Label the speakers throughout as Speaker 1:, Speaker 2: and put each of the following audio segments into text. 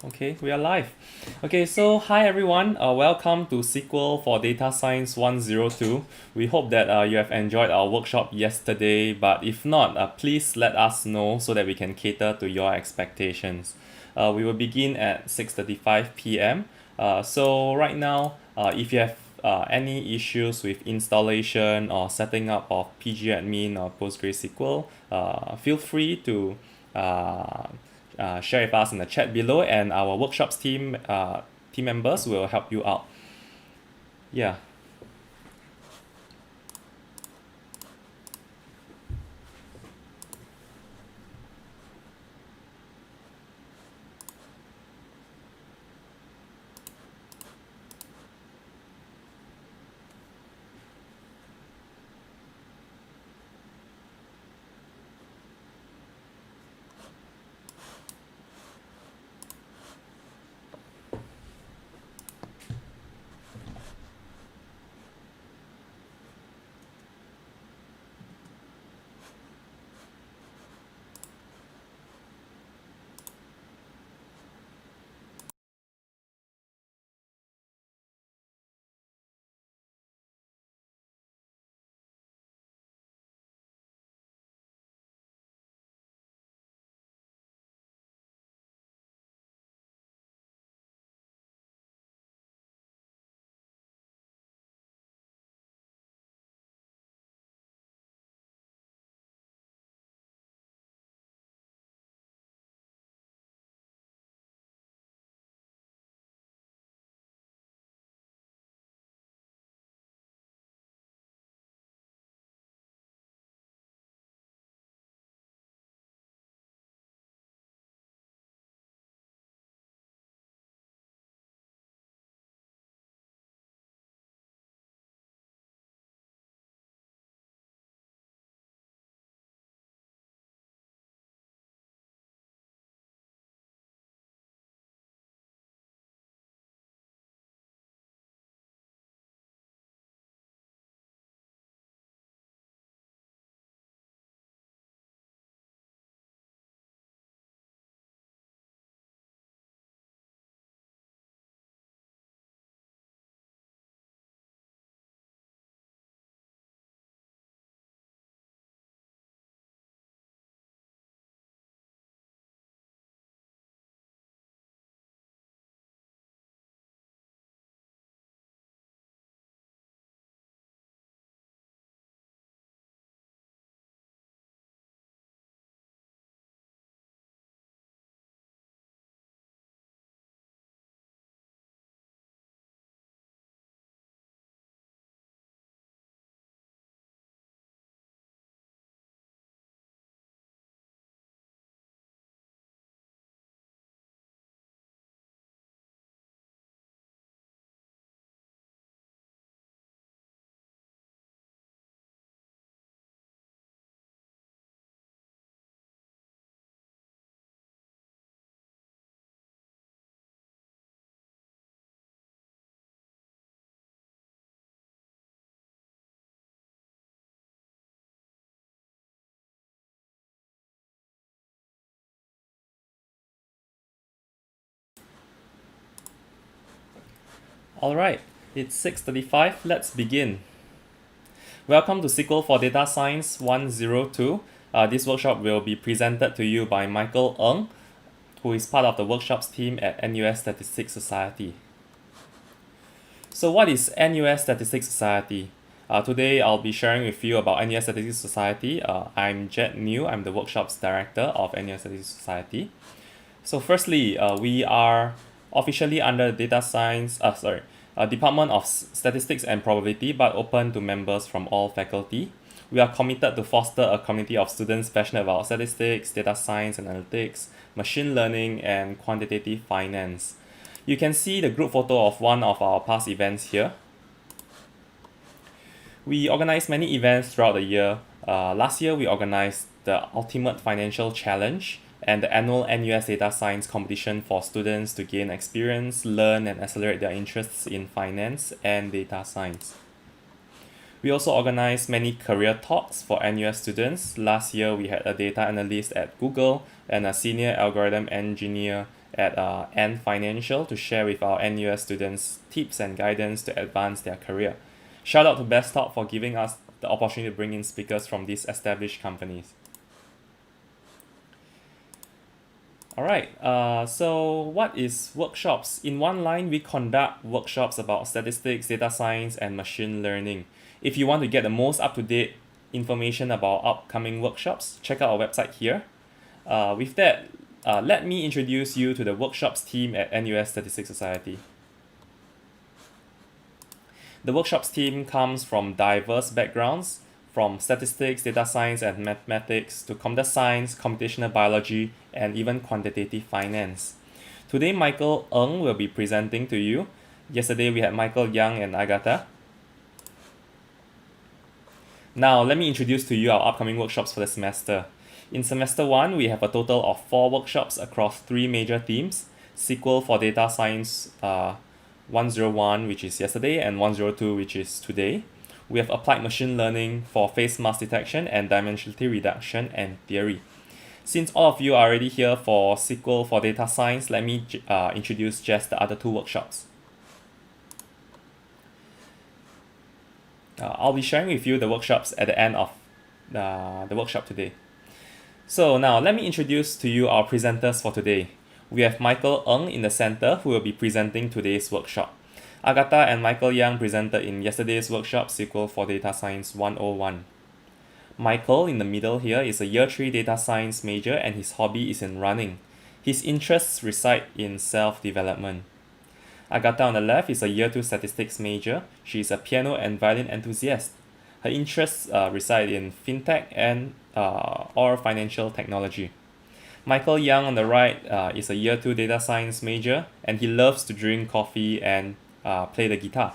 Speaker 1: Okay, we are live. Okay, so hi everyone. Welcome to SQL for Data Science 102. We hope that you have enjoyed our workshop yesterday, but if not, please let us know so that we can cater to your expectations. We will begin at 6:35 p.m. So right now, if you have any issues with installation or setting up of pgadmin or PostgreSQL, feel free to uh, share with us in the chat below, and our workshops team members will help you out. Yeah. All right. It's 6:35. Let's begin. Welcome to SQL for Data Science 102. This workshop will be presented to you by Michael Ng, who is part of the workshops team at NUS Statistics Society. So what is NUS Statistics Society? Today I'll be sharing with you about NUS Statistics Society. I'm Jet New. I'm the workshops director of NUS Statistics Society. So firstly, we are officially under Department of Statistics and Probability, but open to members from all faculty. We are committed to foster a community of students passionate about statistics, data science and analytics, machine learning, and quantitative finance. You can see the group photo of one of our past events here. We organize many events throughout the year. Last year, we organized the Ultimate Financial Challenge and the annual NUS Data Science competition for students to gain experience, learn, and accelerate their interests in finance and data science. We also organize many career talks for NUS students. Last year, we had a data analyst at Google and a senior algorithm engineer at N Financial to share with our NUS students tips and guidance to advance their career. Shout out to Best Talk for giving us the opportunity to bring in speakers from these established companies. Alright, so what is workshops? In one line, we conduct workshops about statistics, data science, and machine learning. If you want to get the most up-to-date information about upcoming workshops, check out our website here. With that, let me introduce you to the workshops team at NUS Statistics Society. The workshops team comes from diverse backgrounds, from statistics, data science, and mathematics to computer science, computational biology, and even quantitative finance. Today, Michael Ng will be presenting to you. Yesterday, we had Michael Yang and Agatha. Now, let me introduce to you our upcoming workshops for the semester. In semester 1, we have a total of 4 workshops across 3 major themes: SQL for Data Science 101, which is yesterday, and 102, which is today. We have applied machine learning for face mask detection and dimensionality reduction and theory. Since all of you are already here for SQL for Data Science, let me introduce just the other 2 workshops. I'll be sharing with you the workshops at the end of the workshop today. So now let me introduce to you our presenters for today. We have Michael Ng in the center, who will be presenting today's workshop. Agatha and Michael Yang presented in yesterday's workshop, SQL for Data Science 101. Michael in the middle here is a year 3 data science major and his hobby is in running. His interests reside in self-development. Agatha on the left is a year 2 statistics major. She is a piano and violin enthusiast. Her interests reside in fintech and or financial technology. Michael Yang on the right is a year 2 data science major and he loves to drink coffee and play the guitar.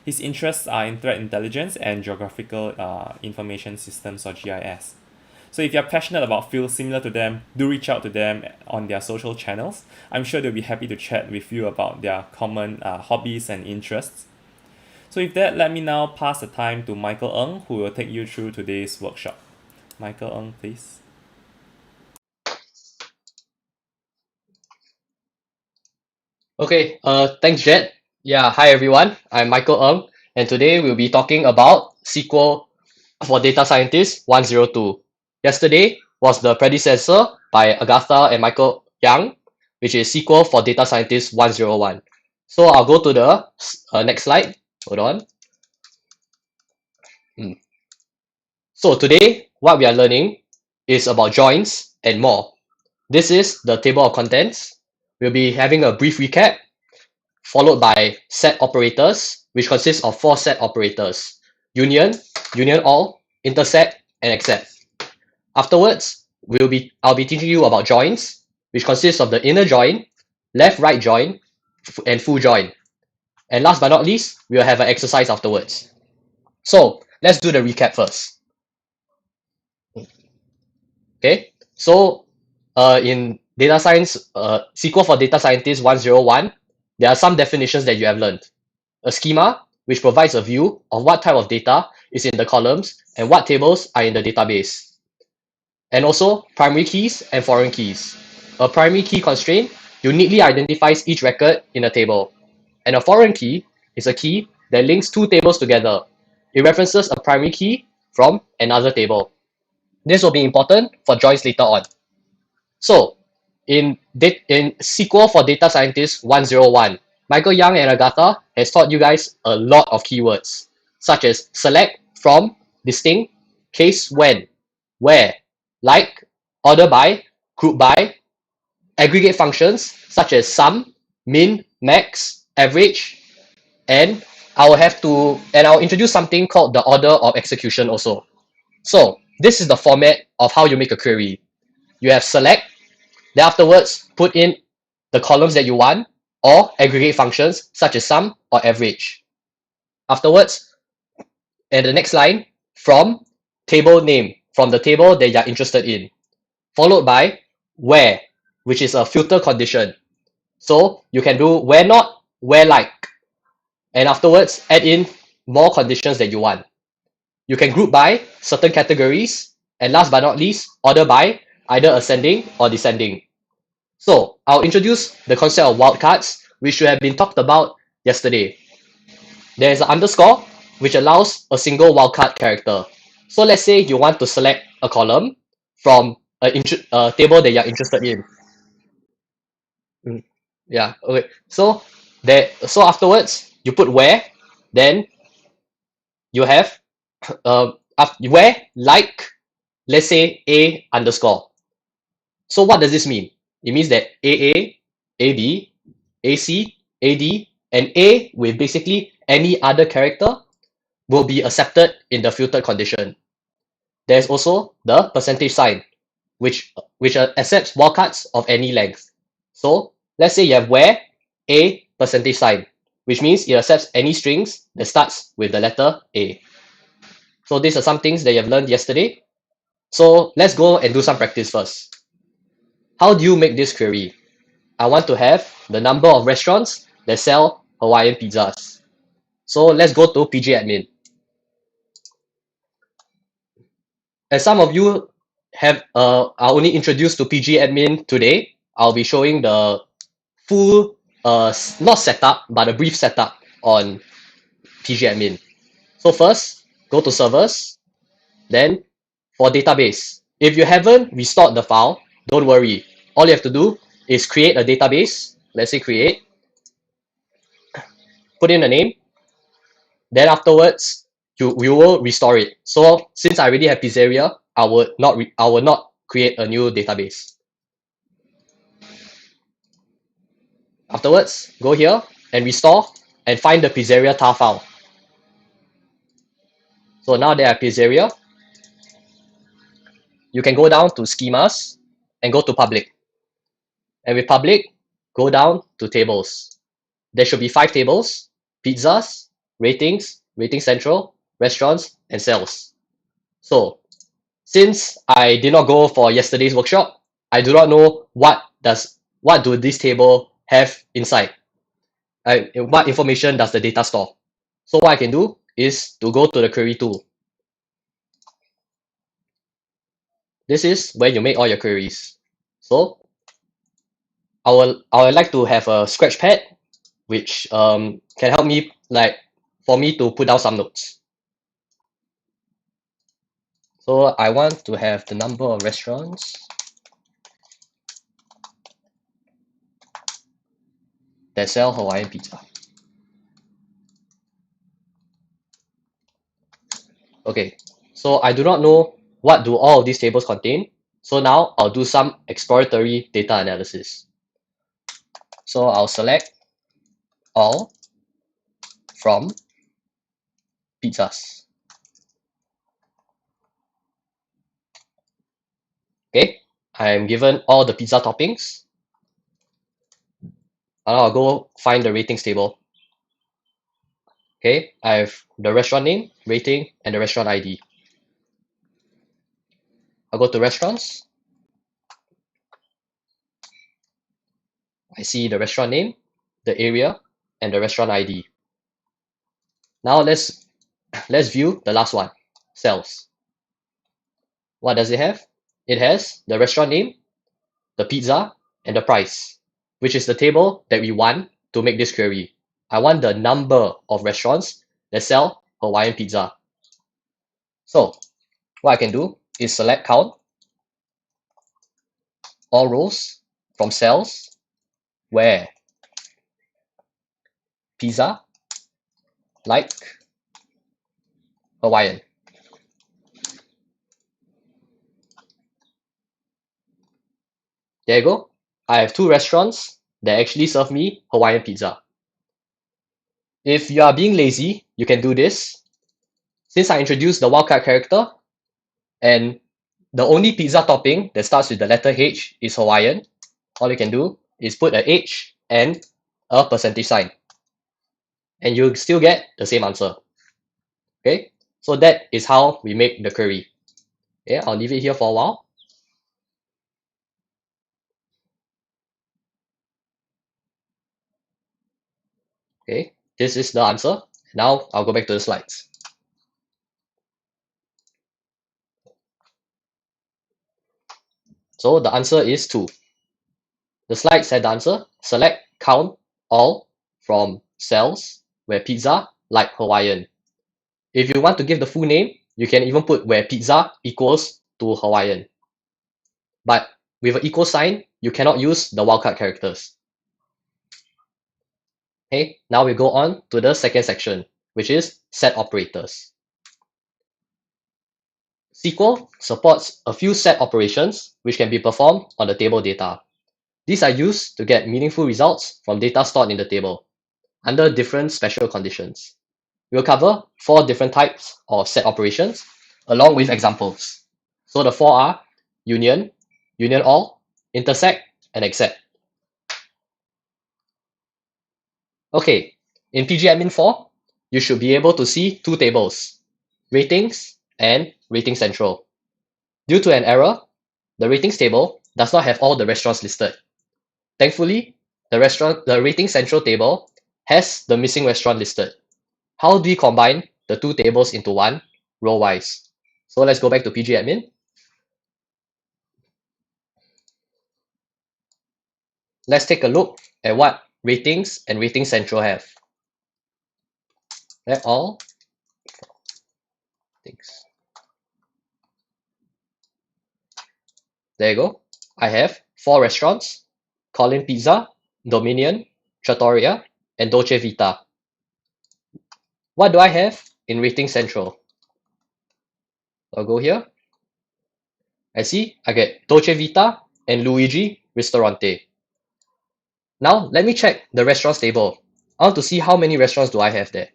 Speaker 1: His interests are in threat intelligence and geographical information systems or GIS. So if you're passionate about fields similar to them, do reach out to them on their social channels. I'm sure they'll be happy to chat with you about their common hobbies and interests. So with that, let me now pass the time to Michael Ng, who will take you through today's workshop. Michael Ng, please.
Speaker 2: Okay, thanks, Jet. Yeah, hi everyone. I'm Michael Ng, and today we'll be talking about SQL for Data Scientist 102. Yesterday was the predecessor by Agatha and Michael Yang, which is SQL for Data Scientist 101. So I'll go to the next slide. Hold on. So today, what we are learning is about joins and more. This is the table of contents. We'll be having a brief recap, followed by set operators, which consists of 4 set operators: union, union all, intersect, and except. Afterwards, I'll be teaching you about joins, which consists of the inner join, left-right join, and full join. And last but not least, we'll have an exercise afterwards. So let's do the recap first. Okay, so in data science, SQL for Data Scientist 101, there are some definitions that you have learned. A schema, which provides a view of what type of data is in the columns and what tables are in the database. And also primary keys and foreign keys. A primary key constraint uniquely identifies each record in a table. And a foreign key is a key that links 2 tables together. It references a primary key from another table. This will be important for joins later on. So, in SQL for Data Scientist 101, Michael Yang and Agatha has taught you guys a lot of keywords, such as select, from, distinct, case when, where, like, order by, group by, aggregate functions such as sum, min, max, average, and I'll introduce something called the order of execution also. So this is the format of how you make a query. You have select, then afterwards put in the columns that you want or aggregate functions such as sum or average. Afterwards, in the next line, from table name, from the table that you're interested in, followed by where, which is a filter condition. So you can do where not, where like, and afterwards add in more conditions that you want. You can group by certain categories, and last but not least, order by either ascending or descending. So I'll introduce the concept of wildcards, which should have been talked about yesterday. There is an underscore, which allows a single wildcard character. So let's say you want to select a column from a table that you're interested in. Yeah, okay. So afterwards, you put where, then you have where like, let's say a underscore. So what does this mean? It means that AA, AB, AC, AD, and A with basically any other character will be accepted in the filtered condition. There's also the percentage sign, which accepts wildcards of any length. So let's say you have where A percentage sign, which means it accepts any strings that starts with the letter A. So these are some things that you have learned yesterday. So let's go and do some practice first. How do you make this query? I want to have the number of restaurants that sell Hawaiian pizzas. So let's go to pgadmin. As some of you are only introduced to pgadmin today, I'll be showing the full not setup but a brief setup on pgadmin. So first, go to servers, then for database. If you haven't restored the file, don't worry. All you have to do is create a database. Let's say create, put in a name, then afterwards we will restore it. So since I already have Pizzeria, I will not create a new database. Afterwards, go here and restore and find the Pizzeria tar file. So now that I have Pizzeria, you can go down to schemas and go to public. And with public, go down to tables. There should be 5 tables: pizzas, ratings, rating central, restaurants, and sales. So since I did not go for yesterday's workshop, I do not know what do this table have inside. What information does the data store? So what I can do is to go to the query tool. This is where you make all your queries. So I would like to have a scratch pad, which can help me for me to put down some notes. So I want to have the number of restaurants that sell Hawaiian pizza. Okay, so I do not know what do all of these tables contain. So now I'll do some exploratory data analysis. So I'll select all from pizzas. Okay, I am given all the pizza toppings. I'll go find the ratings table. Okay, I have the restaurant name, rating, and the restaurant ID. I'll go to restaurants. I see the restaurant name, the area, and the restaurant ID. Now let's view the last one, sales. What does it have? It has the restaurant name, the pizza, and the price, which is the table that we want to make this query. I want the number of restaurants that sell Hawaiian pizza. So what I can do is select count, all rows from cells where pizza, like Hawaiian. There you go. I have 2 restaurants that actually serve me Hawaiian pizza. If you are being lazy, you can do this. Since I introduced the wildcard character, and the only pizza topping that starts with the letter H is Hawaiian, all you can do is put a H and a percentage sign. And you still get the same answer. Okay, so that is how we make the query. Okay, I'll leave it here for a while. Okay, this is the answer. Now I'll go back to the slides. So the answer is 2. the slide said the answer. Select count all from cells where pizza like Hawaiian. If you want to give the full name, you can even put where pizza equals to Hawaiian. But with an equal sign, you cannot use the wildcard characters. Okay, now we go on to the second section, which is set operators. SQL supports a few set operations which can be performed on the table data. These are used to get meaningful results from data stored in the table under different special conditions. We'll cover 4 different types of set operations along with examples. So the 4 are union, union all, intersect, and except. Okay, in pgadmin 4, you should be able to see 2 tables, ratings and rating central. Due to an error, the ratings table does not have all the restaurants listed. Thankfully, the rating central table has the missing restaurant listed. How do we combine the 2 tables into one row-wise? So let's go back to pgadmin. Let's take a look at what ratings and rating central have. Let all things. There you go. I have 4 restaurants: Colin Pizza, Dominion, Trattoria, and Dolce Vita. What do I have in rating central? I'll go here. I see I get Dolce Vita and Luigi Ristorante. Now let me check the restaurants table. I want to see how many restaurants do I have there.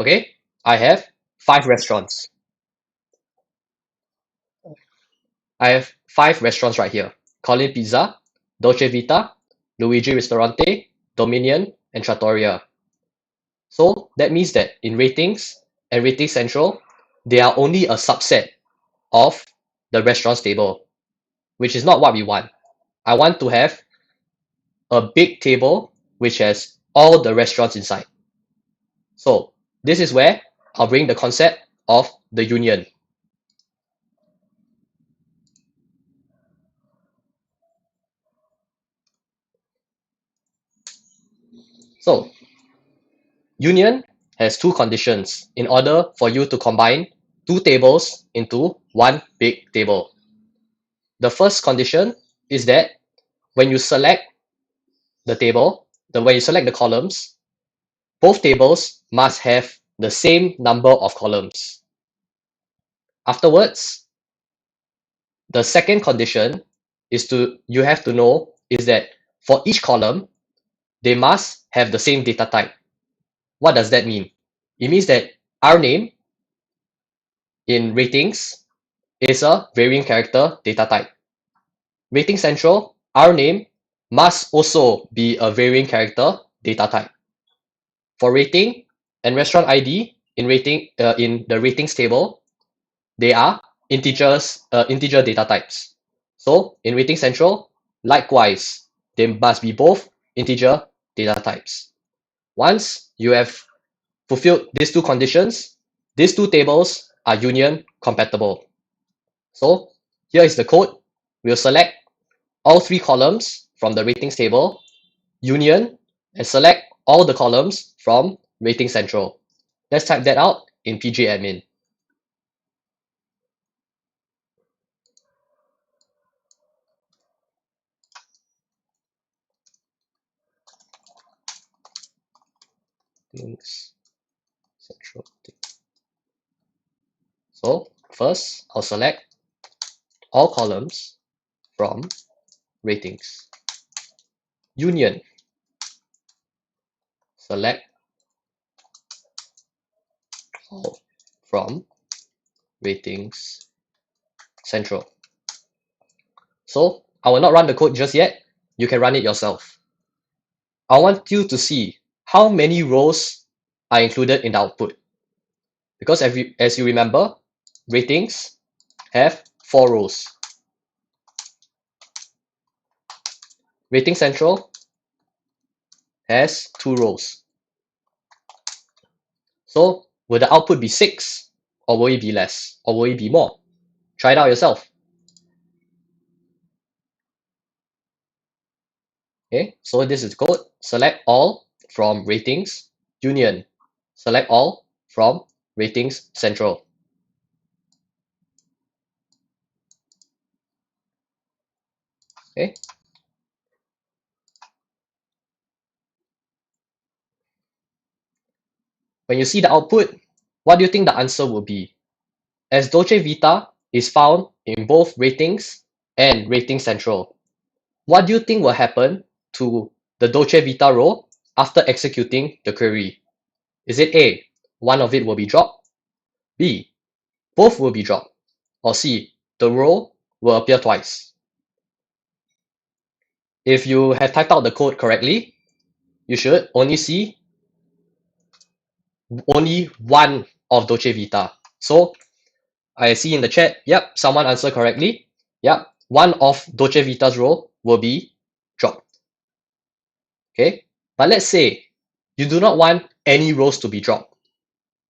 Speaker 2: Okay, I have 5 restaurants. I have 5 restaurants right here: Colin Pizza, Dolce Vita, Luigi Ristorante, Dominion, and Trattoria. So that means that in ratings and rating central, they are only a subset of the restaurants table, which is not what we want. I want to have a big table which has all the restaurants inside. So this is where I'll bring the concept of the union. So union has 2 conditions in order for you to combine 2 tables into one big table. The first condition is that when you select the table, when you select the columns, both tables must have the same number of columns. Afterwards, the second condition is you have to know is that for each column, they must have the same data type. What does that mean? It means that our name in ratings is a varying character data type. Rating central, our name must also be a varying character data type. For rating and restaurant ID in the ratings table, they are integer data types. So in rating central, likewise, they must be both integer data types. Once you have fulfilled these 2 conditions, these 2 tables are union compatible. So here is the code. We'll select all 3 columns from the ratings table, union, and select all the columns from rating central. Let's type that out in pgadmin. Central. So first, I'll select all columns from ratings. Union. Select all from ratings central. So I will not run the code just yet. You can run it yourself. I want you to see how many rows are included in the output. Because as you remember, ratings have 4 rows. Rating central has 2 rows. So will the output be 6, or will it be less, or will it be more? Try it out yourself. Okay, so this is code. Select all from ratings union. Select all from ratings central. Okay. When you see the output, what do you think the answer will be? As Dolce Vita is found in both ratings and rating central, what do you think will happen to the Dolce Vita row after executing the query? Is it A, one of it will be dropped, B, both will be dropped, or C, the row will appear twice? If you have typed out the code correctly, you should only see only one of Dolce Vita. So I see in the chat, yep, someone answered correctly. Yep, one of Dolce Vita's row will be dropped. Okay, but let's say you do not want any rows to be dropped.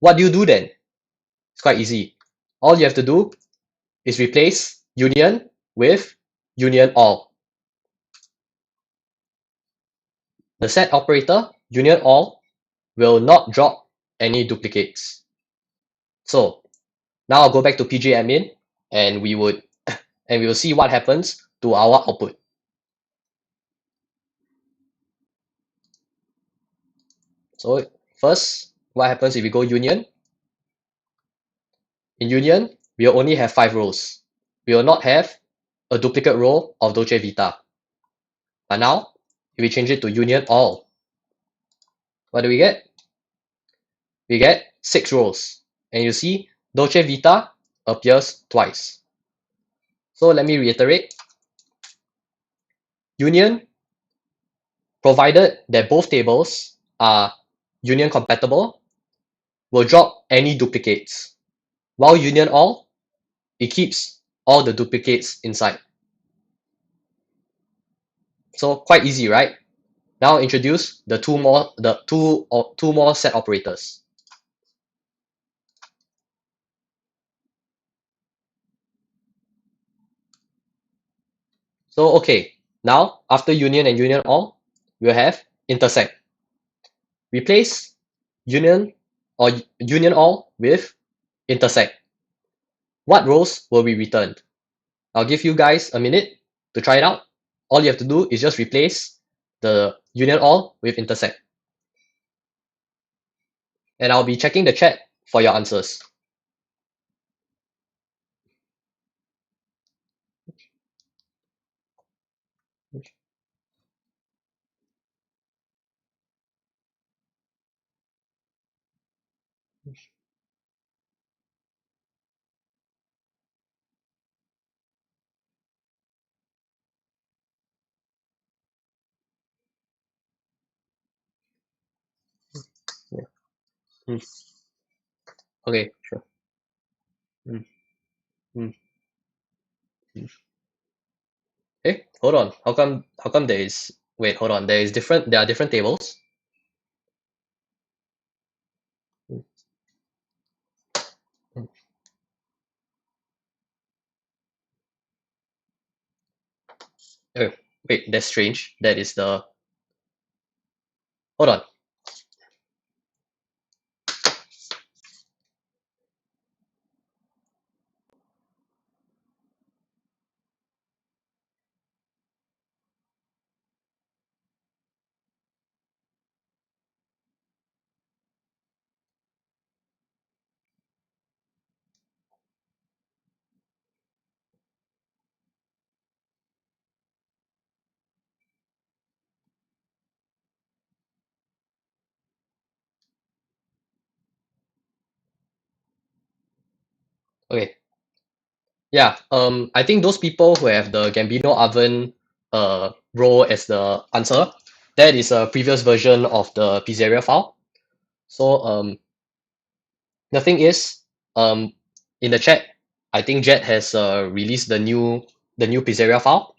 Speaker 2: What do you do then? It's quite easy. All you have to do is replace union with union all. The set operator union all will not drop any duplicates. So now I'll go back to pgadmin and we will see what happens to our output. So first, what happens if we go union? In union, we'll only have 5 rows. We will not have a duplicate row of Dolce Vita. But now, if we change it to union all, what do we get? We get 6 rows. And you see, Dolce Vita appears twice. So let me reiterate. Union, provided that both tables are union compatible, will drop any duplicates. While union all, it keeps all the duplicates inside. So quite easy, right? Now introduce the two more set operators. So okay, now after union and union all, we'll have intersect. Replace union or union all with intersect. What rows will be returned? I'll give you guys a minute to try it out. All you have to do is just replace the union all with intersect. And I'll be checking the chat for your answers. Yeah. Mm. Okay, sure. Mm. Mm. Mm. Hey, hold on. How come there is wait, hold on. There are different tables. Mm. Mm. Oh, wait, that's strange. That is the hold on. Okay. Yeah, I think those people who have the Gambino oven row as the answer, that is a previous version of the pizzeria file. So the thing is, in the chat, I think Jet has released the new pizzeria file.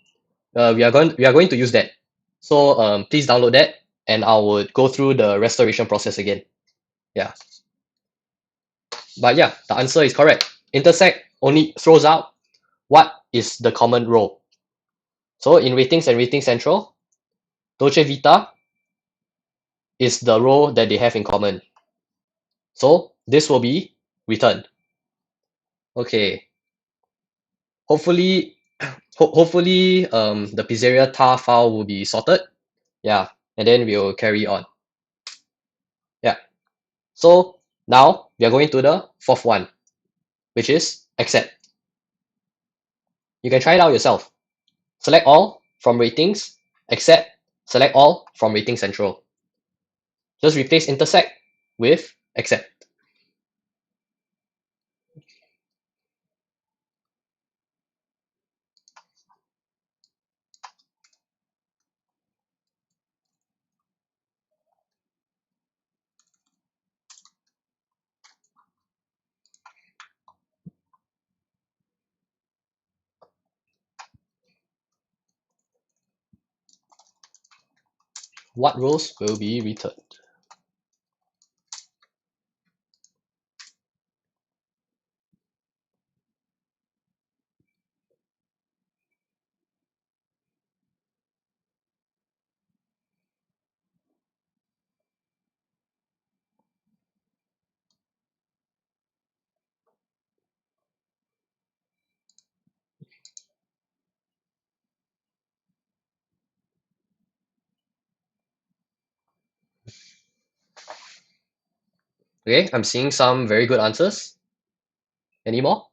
Speaker 2: We are going to use that. So please download that, and I would go through the restoration process again. Yeah. But yeah, the answer is correct. Intersect only throws out what is the common row. So in ratings and rating central, Dolce Vita is the row that they have in common. So this will be returned. Okay. Hopefully, the pizzeria tar file will be sorted. Yeah, and then we'll carry on. Yeah. So now we are going to the fourth one, which is accept. You can try it out yourself. Select all from ratings, accept, select all from rating central. Just replace intersect with accept. What rows will be returned? Okay, I'm seeing some very good answers. Any more?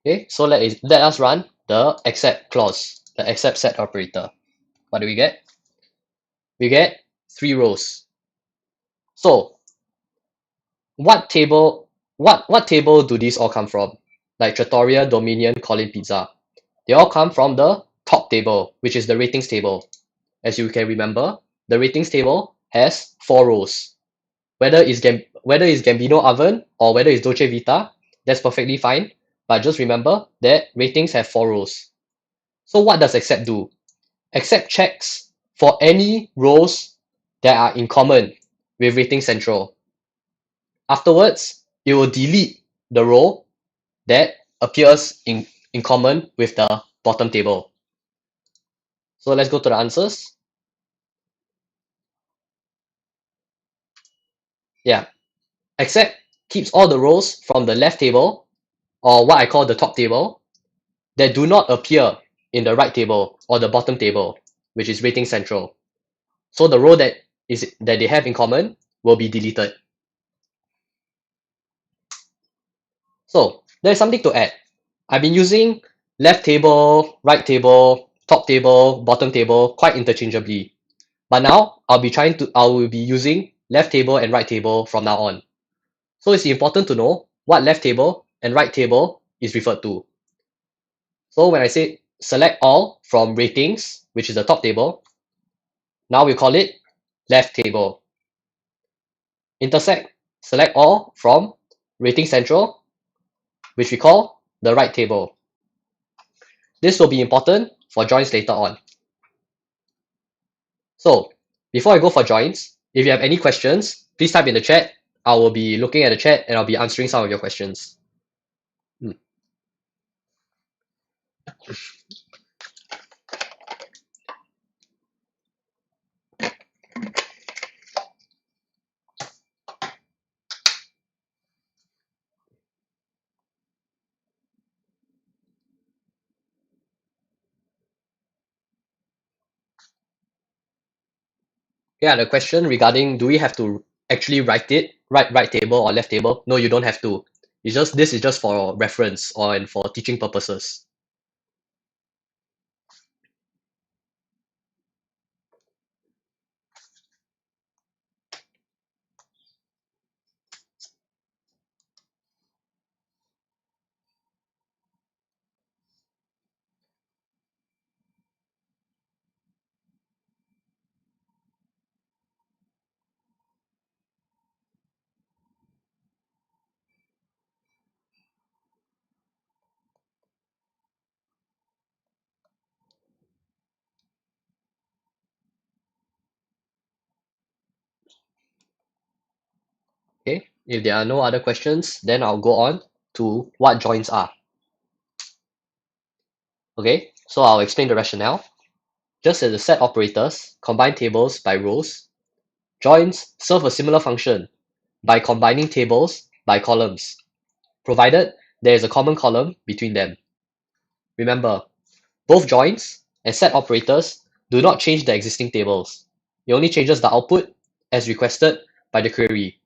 Speaker 2: Okay, so let us run the accept clause, the accept set operator. What do we get? We get 3 rows. So what table do these all come from? Like Trattoria, Dominion, Colin Pizza. They all come from the top table, which is the ratings table. As you can remember, the ratings table has 4 rows. Whether it's Gambino Oven or whether it's Dolce Vita, that's perfectly fine. But just remember that ratings have 4 rows. So what does accept do? Accept checks for any rows that are in common with rating central. Afterwards, it will delete the row that appears in common with the bottom table. So let's go to the answers. Yeah, accept keeps all the rows from the left table, or what I call the top table, that do not appear in the right table or the bottom table, which is rating central. So the row that they have in common will be deleted. So there's something to add. I've been using left table, right table, top table, bottom table quite interchangeably. But now I will be using left table and right table from now on. So it's important to know what left table and right table is referred to. So when I say select all from ratings, which is the top table, now we call it left table. Intersect, select all from rating central, which we call the right table. This will be important for joins later on. So before I go for joins, if you have any questions, please type in the chat. I will be looking at the chat and I'll be answering some of your questions. Yeah, the question regarding do we have to actually write it right table or left table? No, you don't have to. This is just for reference or and for teaching purposes. If there are no other questions, then I'll go on to what joins are. Okay, so I'll explain the rationale. Just as the set operators combine tables by rows, joins serve a similar function by combining tables by columns, provided there is a common column between them. Remember, both joins and set operators do not change the existing tables. It only changes the output as requested by the query.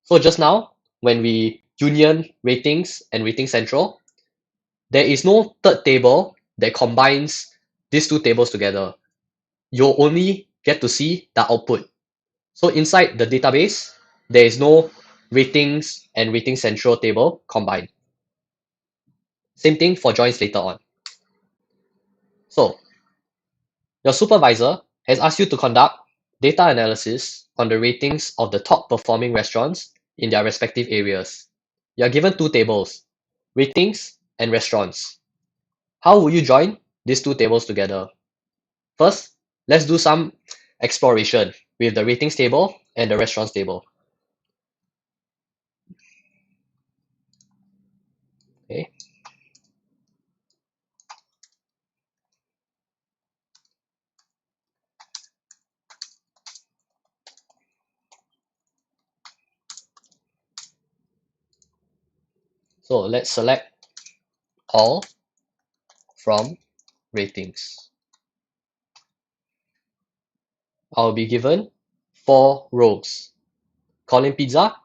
Speaker 2: So just now, when we union ratings and rating central, there is no third table that combines these two tables together. You'll only get to see the output. So inside the database, there is no ratings and rating central table combined. Same thing for joins later on. So your supervisor has asked you to conduct data analysis on the ratings of the top performing restaurants in their respective areas. You are given two tables, ratings and restaurants. How will you join these two tables together? First, let's do some exploration with the ratings table and the restaurants table. Okay. So let's select all from ratings. I'll be given 4 rows: Colin Pizza,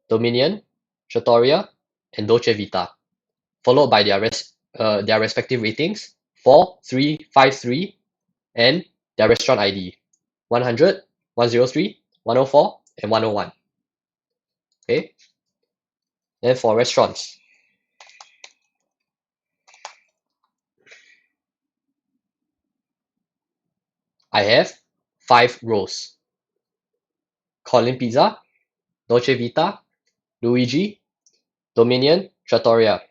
Speaker 2: Dominion, Trattoria, and Dolce Vita, followed by their respective ratings: 4, 3, 5, 3, and their restaurant ID: 100, 103, 104, and 101. Okay. Then for restaurants, I have 5 rows: Colin Pizza, Dolce Vita, Luigi, Dominion, Trattoria,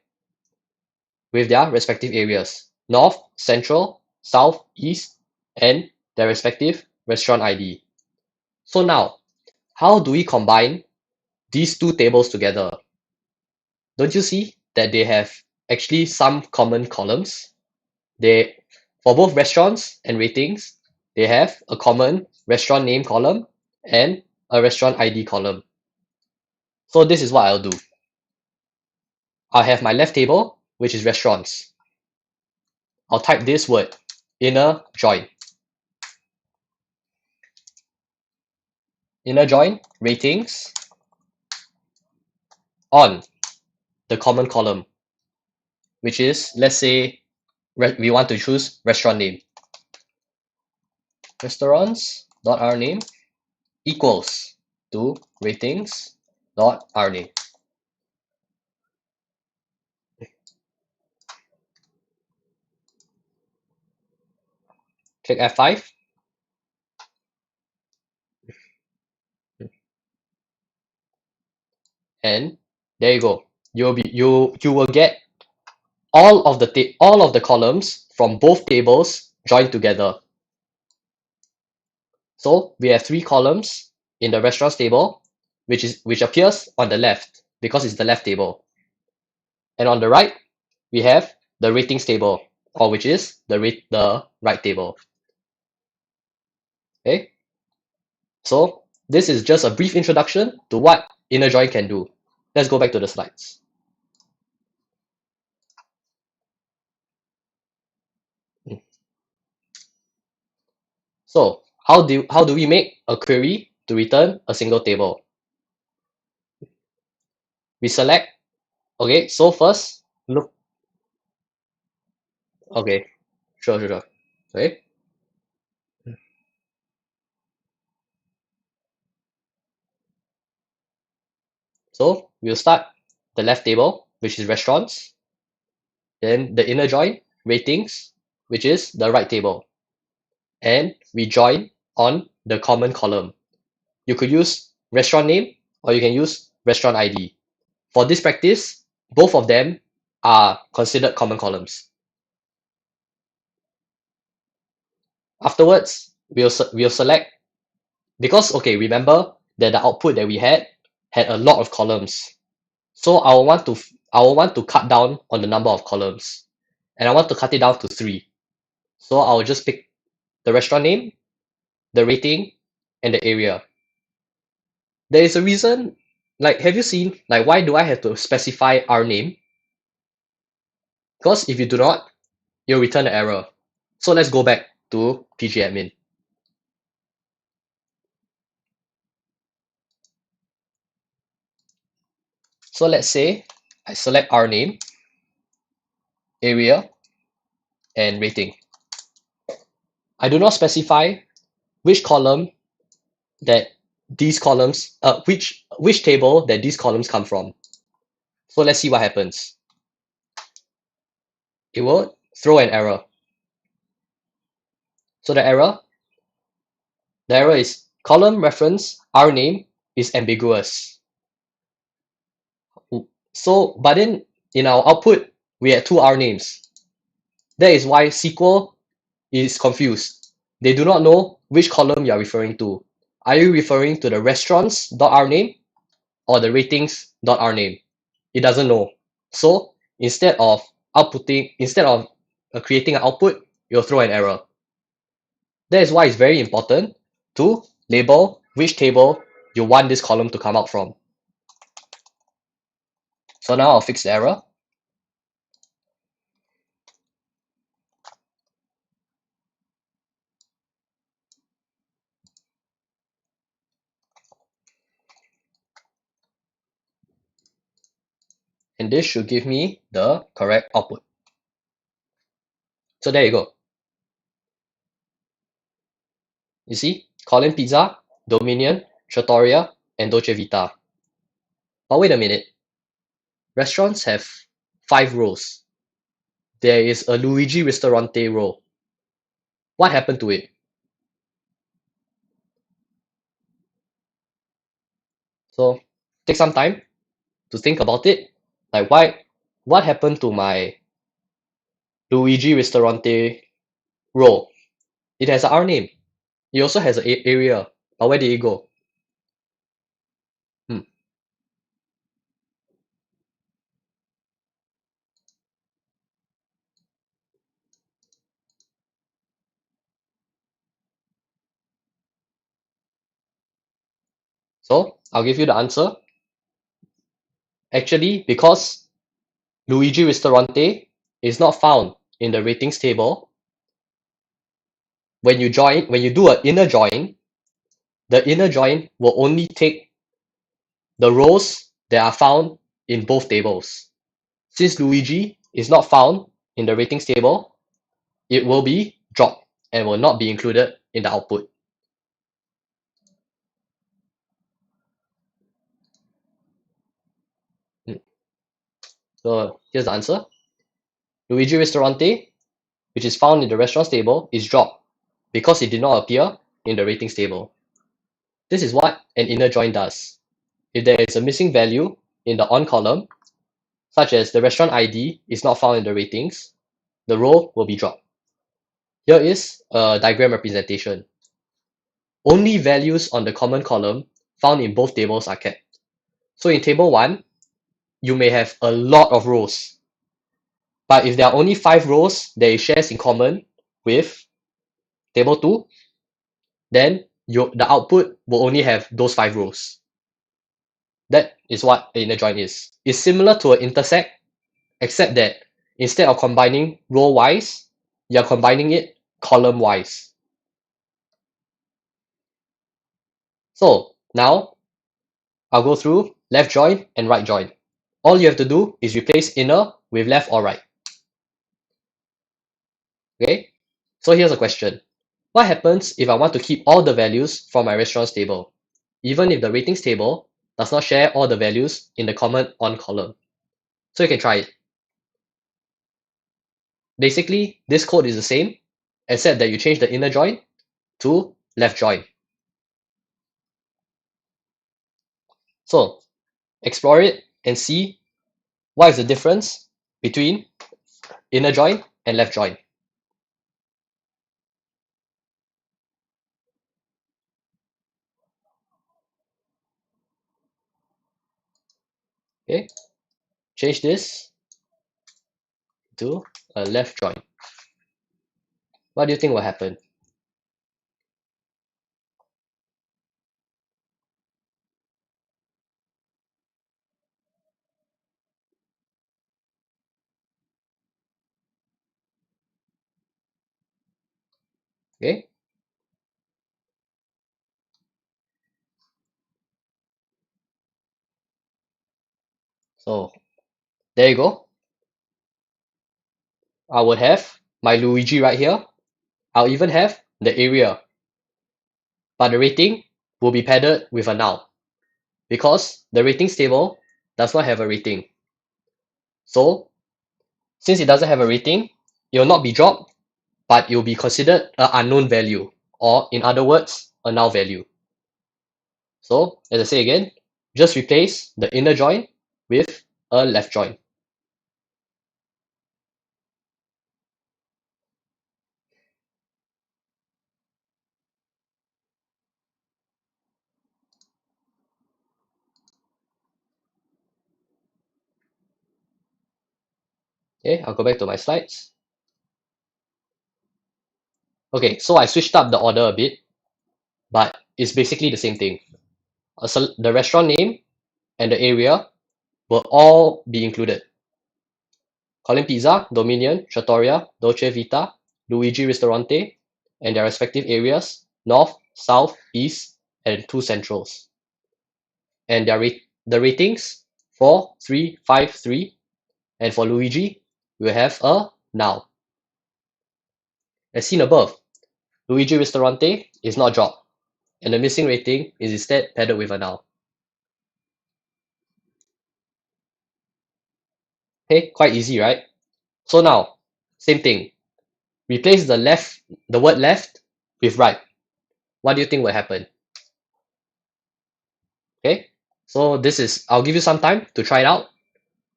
Speaker 2: with their respective areas: North, Central, South, East, and their respective restaurant ID. So now, how do we combine these two tables together? Don't you see that they have actually some common columns? They, for both restaurants and ratings, they have a common restaurant name column and a restaurant ID column. So this is what I'll do. I'll have my left table, which is restaurants. I'll type this word, inner join. Inner join ratings on the common column, which is, let's say, we want to choose restaurant name. Restaurants.rname equals to ratings.rname. Click F5. And there you go. You will get all of the columns from both tables joined together. So we have 3 columns in the restaurants table, which appears on the left because it's the left table. And on the right, we have the ratings table, or which is the right table. Okay. So this is just a brief introduction to what inner join can do. Let's go back to the slides. So how do we make a query to return a single table? We select, okay, so first look, okay, sure. Okay. So we'll start the left table, which is restaurants, then the inner join, ratings, which is the right table. And we join on the common column. You could use restaurant name or you can use restaurant ID. For this practice, both of them are considered common columns. Afterwards, we'll select, because, okay, remember that the output that we had had a lot of columns. So I will want to cut down on the number of columns. And I want to cut it down to 3. So I will just pick the restaurant name, the rating, and the area. There is a reason, like, have you seen, like, why do I have to specify our name? Because if you do not, you'll return an error. So let's go back to pgadmin. So let's say I select our name, area, and rating. I do not specify which column that these columns, which table that these columns come from. So let's see what happens. It will throw an error. So the error is column reference our name is ambiguous. So, but then in our output, we had 2 our names. That is why SQL is confused. They do not know which column you are referring to. Are you referring to the restaurants.our name or the ratings.our name? It doesn't know. So instead of creating an output, you'll throw an error. That is why it's very important to label which table you want this column to come out from. So now I'll fix the error. And this should give me the correct output. So there you go. You see, Colin Pizza, Dominion, Trattoria, and Dolce Vita. But wait a minute. Restaurants have 5 rows. There is a Luigi Ristorante row. What happened to it? So take some time to think about it. Like what happened to my Luigi Ristorante row? It has our name. It also has an area. But where did it go? Hmm. So I'll give you the answer. Actually, because Luigi Ristorante is not found in the ratings table, when you do an inner join, the inner join will only take the rows that are found in both tables. Since Luigi is not found in the ratings table, it will be dropped and will not be included in the output. So here's the answer. Luigi Ristorante, which is found in the restaurants table, is dropped because it did not appear in the ratings table. This is what an inner join does. If there is a missing value in the on column, such as the restaurant ID is not found in the ratings, the row will be dropped. Here is a diagram representation. Only values on the common column found in both tables are kept. So in table 1, you may have a lot of rows. But if there are only 5 rows that it shares in common with table 2, then the output will only have those 5 rows. That is what an inner join is. It's similar to an intersect, except that instead of combining row-wise, you're combining it column-wise. So now I'll go through left join and right join. All you have to do is replace inner with left or right. Okay? So here's a question. What happens if I want to keep all the values from my restaurants table, even if the ratings table does not share all the values in the common on column? So you can try it. Basically, this code is the same, except that you change the inner join to left join. So explore it and see what is the difference between inner join and left join. Okay, change this to a left join. What do you think will happen? Okay, so there you go. I would have my Luigi right here. I'll even have the area, but the rating will be padded with a null because the ratings table does not have a rating. So since it doesn't have a rating, it will not be dropped, but it will be considered an unknown value, or in other words, a null value. So as I say again, just replace the inner join with a left join. Okay, I'll go back to my slides. Okay, so I switched up the order a bit, but it's basically the same thing. The restaurant name and the area will all be included. Colin Pizza, Dominion, Trattoria, Dolce Vita, Luigi Ristorante, and their respective areas, North, South, East, and two Centrals. And the ratings 4, 3, 5, 3, and for Luigi, we'll have a null. As seen above, Luigi Ristorante is not dropped, and the missing rating is instead padded with a null. Okay, quite easy, right? So now, same thing. Replace the word left with right. What do you think will happen? Okay, so I'll give you some time to try it out.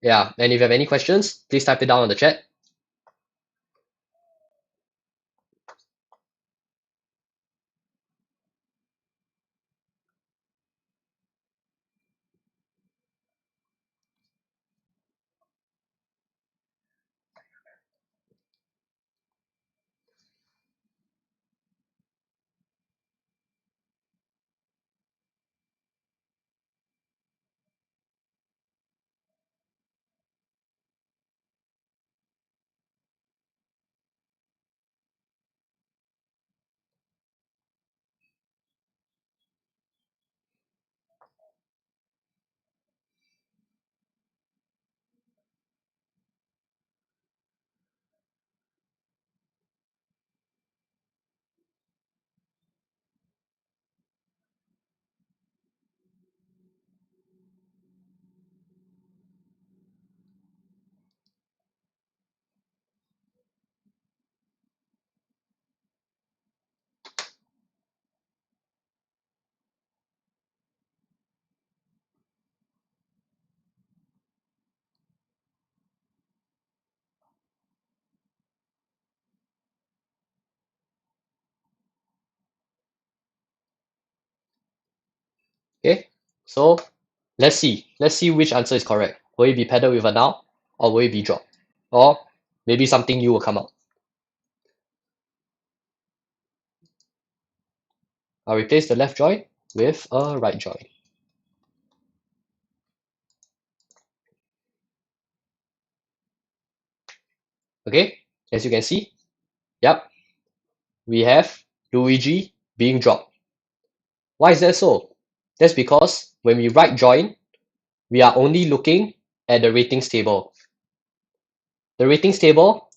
Speaker 2: Yeah, and if you have any questions, please type it down in the chat. Okay, so let's see which answer is correct. Will it be padded with a null, or will it be dropped, or maybe something new will come out? I'll replace the left join with a right join. Okay, as you can see, yep, we have Luigi being dropped. Why is that so? That's because when we right join, we are only looking at the ratings table. The ratings table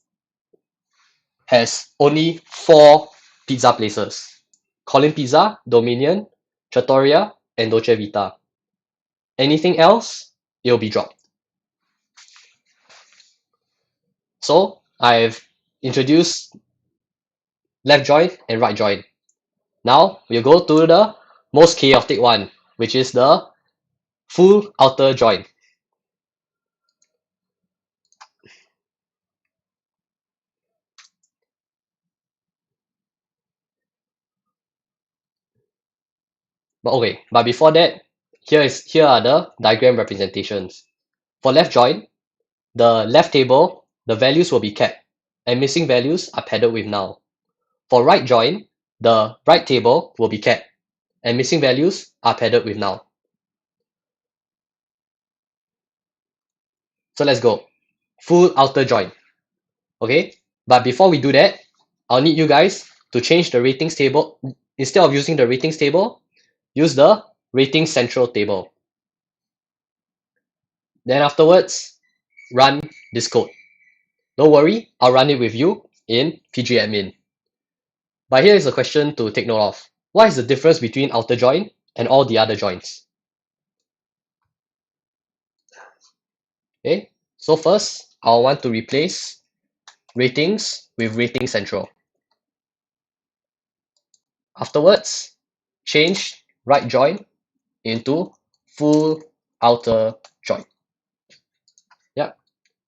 Speaker 2: has only 4 pizza places: Colin Pizza, Dominion, Trattoria, and Dolce Vita. Anything else, it'll be dropped. So I've introduced left join and right join. Now we'll go to the most chaotic one, which is the full outer join. But before that, here are the diagram representations. For left join, the left table, the values will be kept, and missing values are padded with null. For right join, the right table will be kept, and missing values are padded with null. So let's go. Full outer join. Okay, but before we do that, I'll need you guys to change the ratings table. Instead of using the ratings table, use the ratings central table. Then afterwards, run this code. Don't worry, I'll run it with you in pgadmin. But here is a question to take note of. What is the difference between outer join and all the other joins? Okay, so first, I'll want to replace ratings with rating central. Afterwards, change right join into full outer join. Yeah,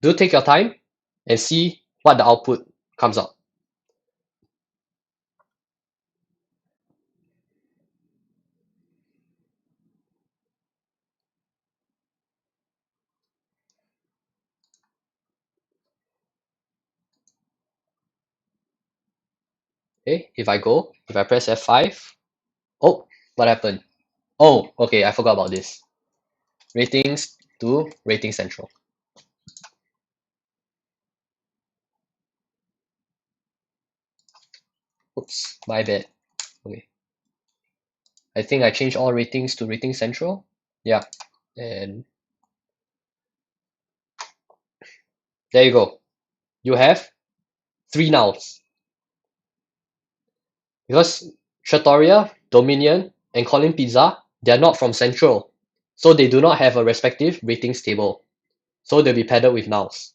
Speaker 2: do take your time and see what the output comes out. Okay, if I press F5, oh, what happened? Oh, okay, I forgot about this. Ratings to rating central. Oops, my bad. Okay, I think I changed all ratings to rating central. Yeah, and there you go. You have three nulls because Trattoria, Dominion, and Colin Pizza, they are not from central, so they do not have a respective ratings table. So they'll be padded with nulls.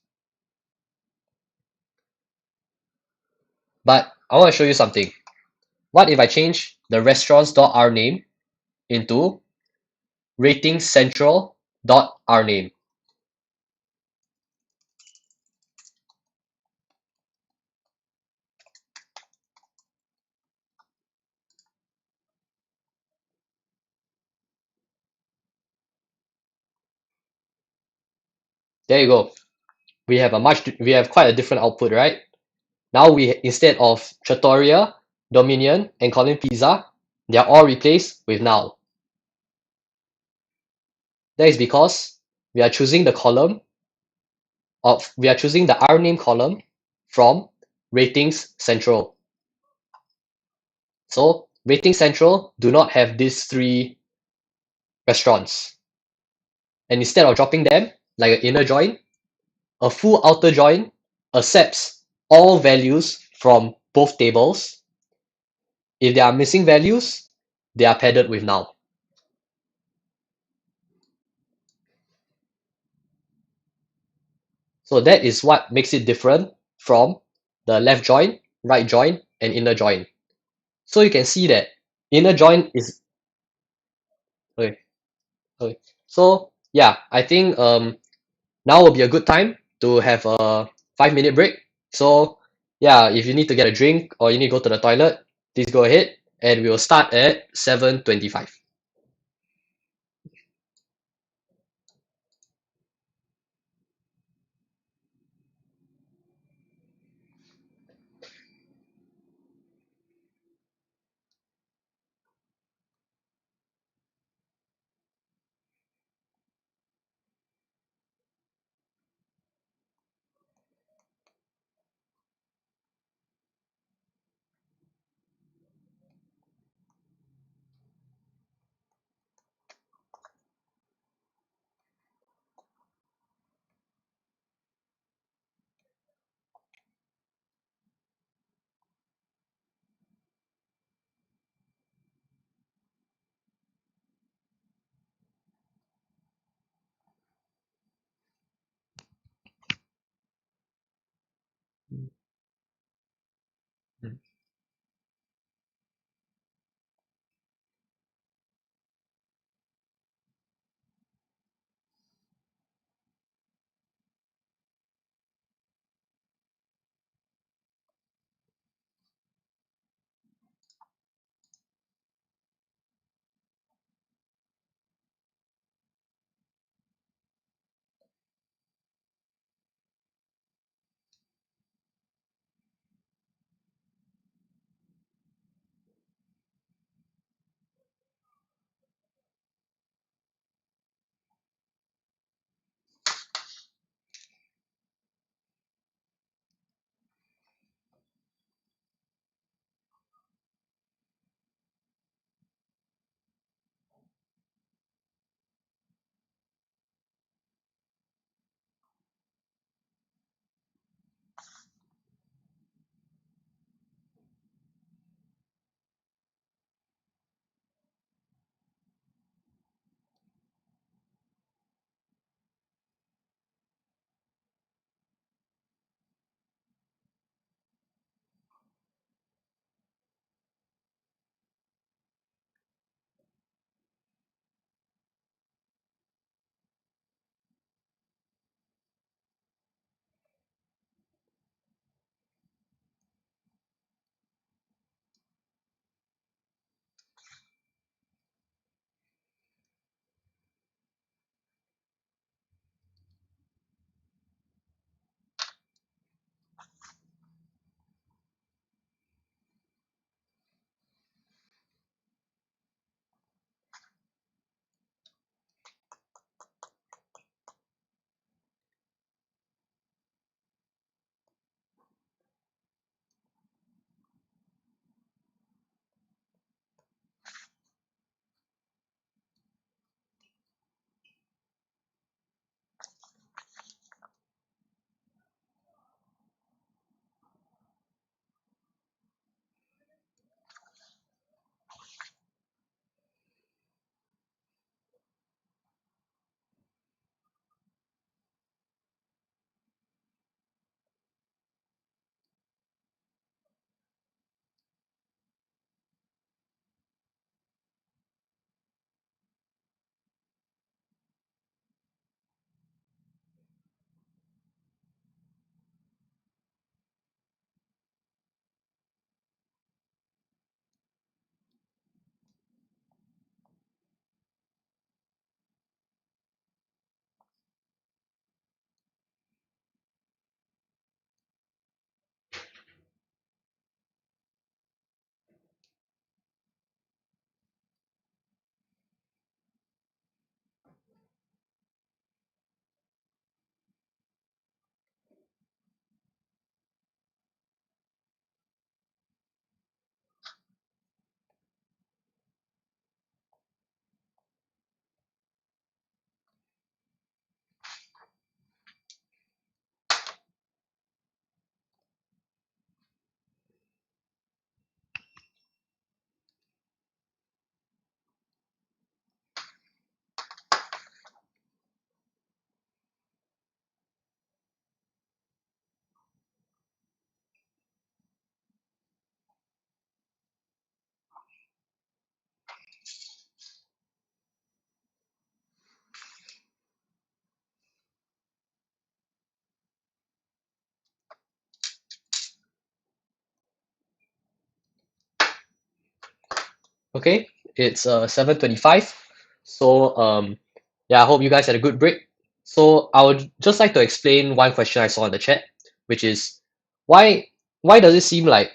Speaker 2: But I want to show you something. What if I change the restaurants.r name into ratingscentral.r name? There you go. We have quite a different output, right? Now instead of Trattoria, Dominion, and Colin Pizza, they are all replaced with null. That is because we are choosing the R name column from ratings central. So ratings central do not have these three restaurants. And instead of dropping them like an inner join, a full outer join accepts all values from both tables. If there are missing values, they are padded with null. So that is what makes it different from the left join, right join, and inner join. So you can see that inner join is okay. Okay. So yeah, I think now will be a good time to have a 5 minute break. So yeah, if you need to get a drink or you need to go to the toilet, please go ahead and we will start at 7:25. Okay, it's 7:25. So yeah, I hope you guys had a good break. So I would just like to explain one question I saw in the chat, which is why does it seem like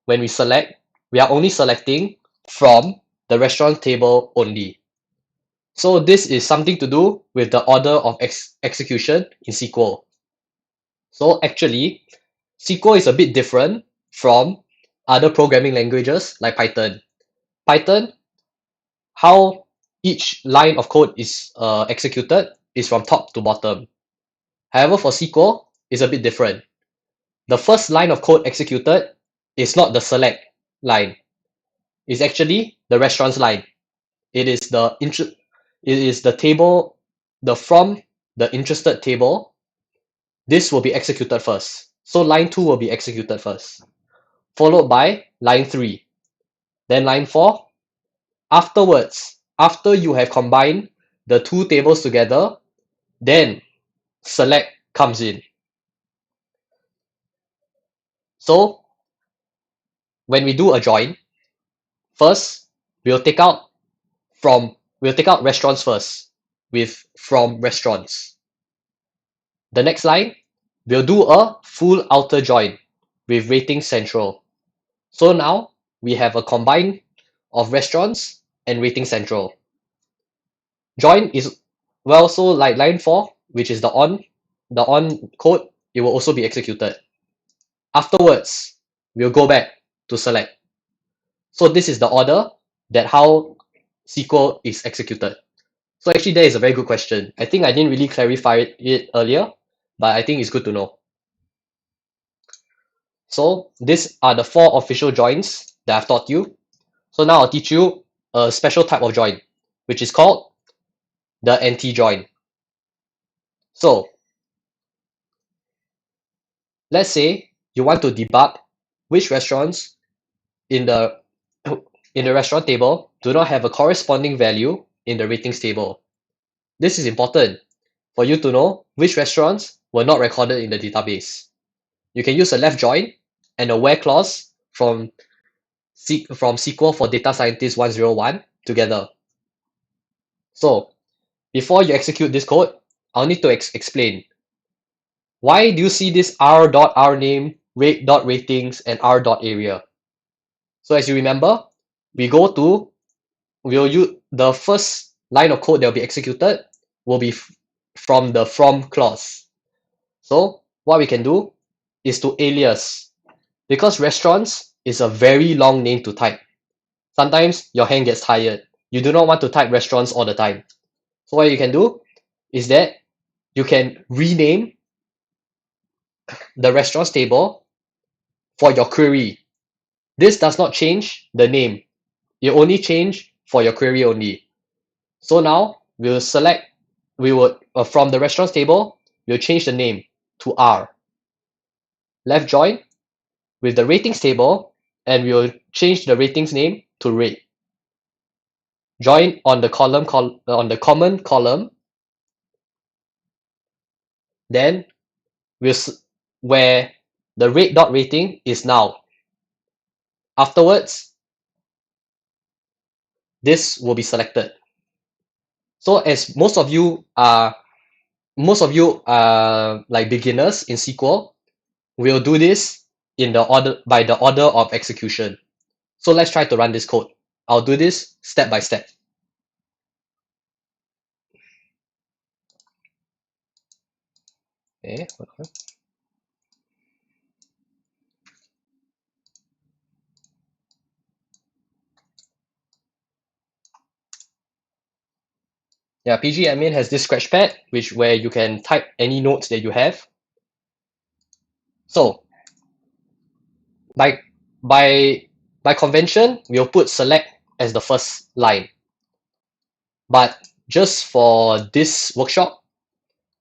Speaker 2: when we select, we are only selecting from the restaurant table only? So this is something to do with the order of execution in SQL. So actually, SQL is a bit different from other programming languages like Python. Python, how each line of code is executed is from top to bottom. However, for SQL, it's a bit different. The first line of code executed is not the select line. It's actually the restaurants line. It is the table, the from the interested table. This will be executed first. So line 2 will be executed first, followed by line 3, then line 4. Afterwards, after you have combined the two tables together, then select comes in. So when we do a join, first we'll take out restaurants first with from restaurants. The next line, we'll do a full outer join with rating central. So now we have a combine of restaurants and rating central. Join is, well, so like line 4, which is the on code, it will also be executed. Afterwards, we'll go back to select. So this is the order that how SQL is executed. So actually that is a very good question. I think I didn't really clarify it earlier, but I think it's good to know. So these are the 4 official joins that I've taught you. So now I'll teach you a special type of join, which is called the anti-join. So let's say you want to debug which restaurants in the restaurant table do not have a corresponding value in the ratings table. This is important for you to know which restaurants were not recorded in the database. You can use a left join and a where clause from SQL for Data Scientist 101 together. So before you execute this code, I'll need to explain. Why do you see this r.rname, rate.ratings, and r.area? So as you remember, we'll use the first line of code that will be executed will be from the from clause. So what we can do is to alias, because restaurants is a very long name to type. Sometimes your hand gets tired. You do not want to type restaurants all the time. So what you can do is that you can rename the restaurants table for your query. This does not change the name. It only change for your query only. So now we'll select, we would from the restaurants table, we'll change the name to R. Left join with the ratings table, and we'll change the ratings name to rate. Join on the on the common column, then we'll where the rate.rating is now. Afterwards, this will be selected. So as most of you are like beginners in SQL, we'll do this in the order by the order of execution. So let's try to run this code. I'll do this step by step. Okay, hold on. Yeah, pgadmin has this scratchpad, where you can type any notes that you have. So by convention, we'll put select as the first line. But just for this workshop,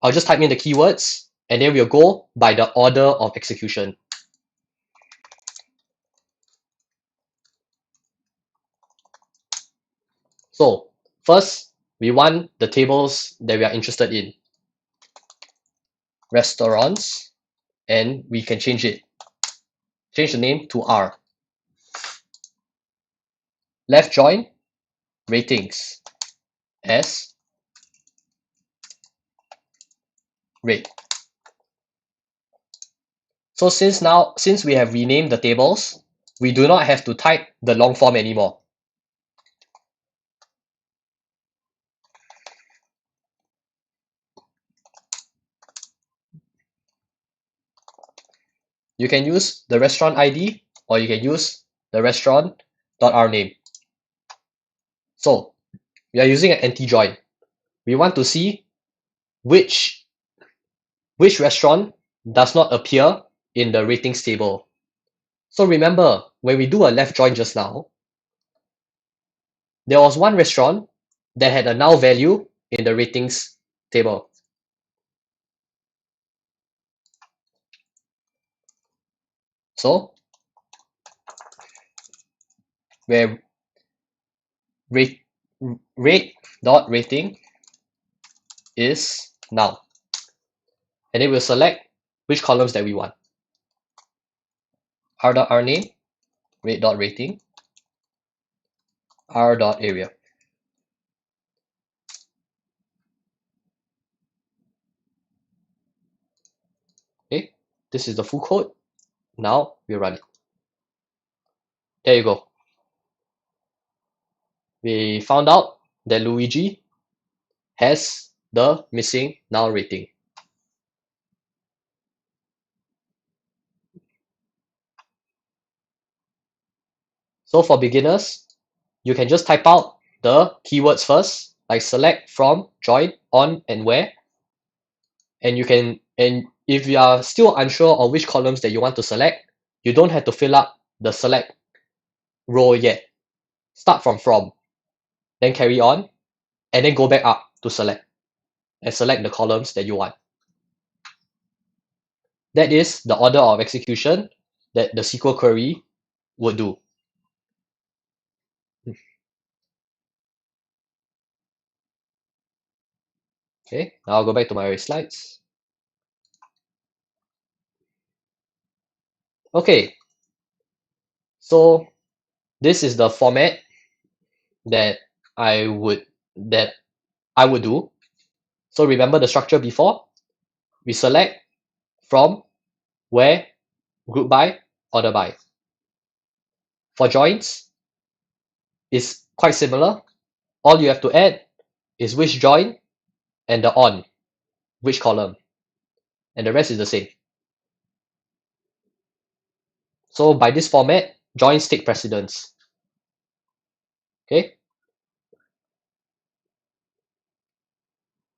Speaker 2: I'll just type in the keywords, and then we'll go by the order of execution. So first, we want the tables that we are interested in. Restaurants, and we can change the name to R. left join ratings as rate. So since we have renamed the tables, we do not have to type the long form anymore. You can use the restaurant ID or you can use the restaurant.rname. So we are using an anti-join. We want to see which restaurant does not appear in the ratings table. So remember, when we do a left join just now, there was one restaurant that had a null value in the ratings table. So where rate.rating is null. And it will select which columns that we want. r.rname, rate.rating, r.area. Okay, this is the full code. Now we run it. There you go. We found out that Luigi has the missing null rating. So for beginners, you can just type out the keywords first, like select, from, join, on, and where. And if you are still unsure of which columns that you want to select, you don't have to fill up the select row yet. Start from, then carry on, and then go back up to select, and select the columns that you want. That is the order of execution that the SQL query would do. Okay, now I'll go back to my slides. Okay, so this is the format that I would do. So remember the structure before. We select from, where, group by, order by. For joins, it's quite similar. All you have to add is which join and the on, which column, and the rest is the same. So by this format, joins take precedence. Okay.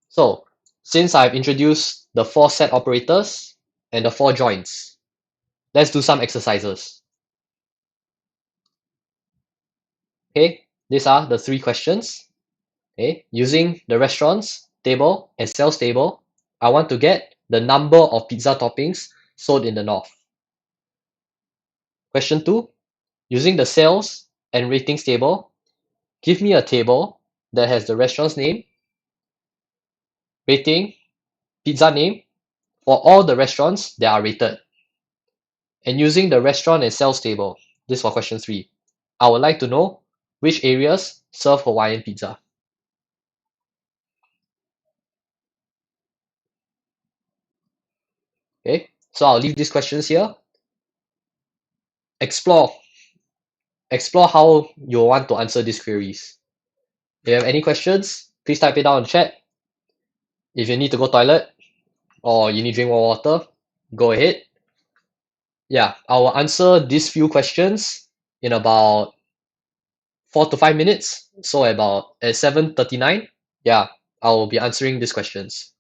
Speaker 2: So since I've introduced the 4 set operators and the 4 joins, let's do some exercises. Okay, these are the 3 questions. Okay, using the restaurants table and sales table, I want to get the number of pizza toppings sold in the north. Question 2, using the sales and ratings table, give me a table that has the restaurant's name, rating, pizza name for all the restaurants that are rated. And using the restaurant and sales table, this is for question 3, I would like to know which areas serve Hawaiian pizza. Okay, so I'll leave these questions here. Explore how you want to answer these queries. If you have any questions, please type it down in the chat. If you need to go toilet or you need to drink more water, go ahead. Yeah, I will answer these few questions in about 4 to 5 minutes. So about at 7:39, yeah, I will be answering these questions.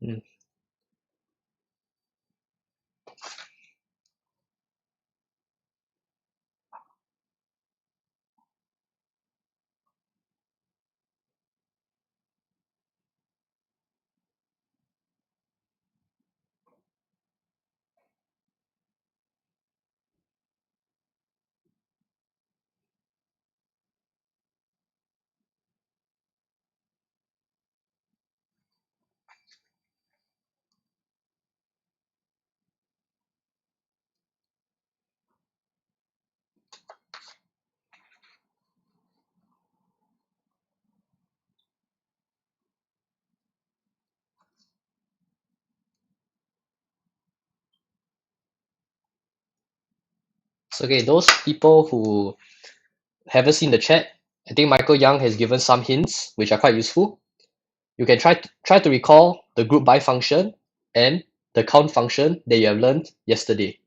Speaker 2: Mm. So okay, those people who haven't seen the chat, I think Michael Young has given some hints which are quite useful. You can try to recall the group by function and the count function that you have learned yesterday.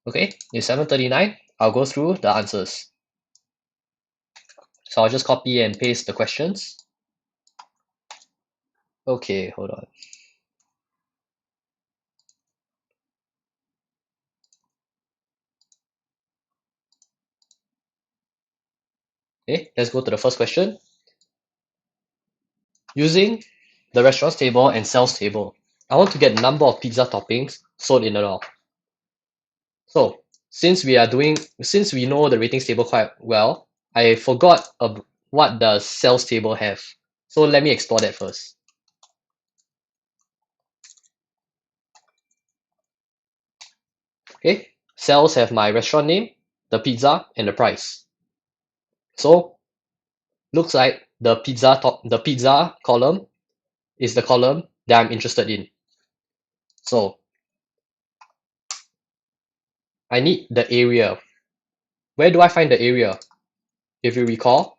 Speaker 2: Okay, it's 7:39. I'll go through the answers. So I'll just copy and paste the questions. Okay, hold on. Okay, let's go to the first question. Using the restaurants table and sales table, I want to get the number of pizza toppings sold in a row. So since we know the ratings table quite well, I forgot what does sales table have. So let me explore that first. Okay, sales have my restaurant name, the pizza, and the price. So looks like the pizza column is the column that I'm interested in. So I need the area. Where do I find the area? If you recall,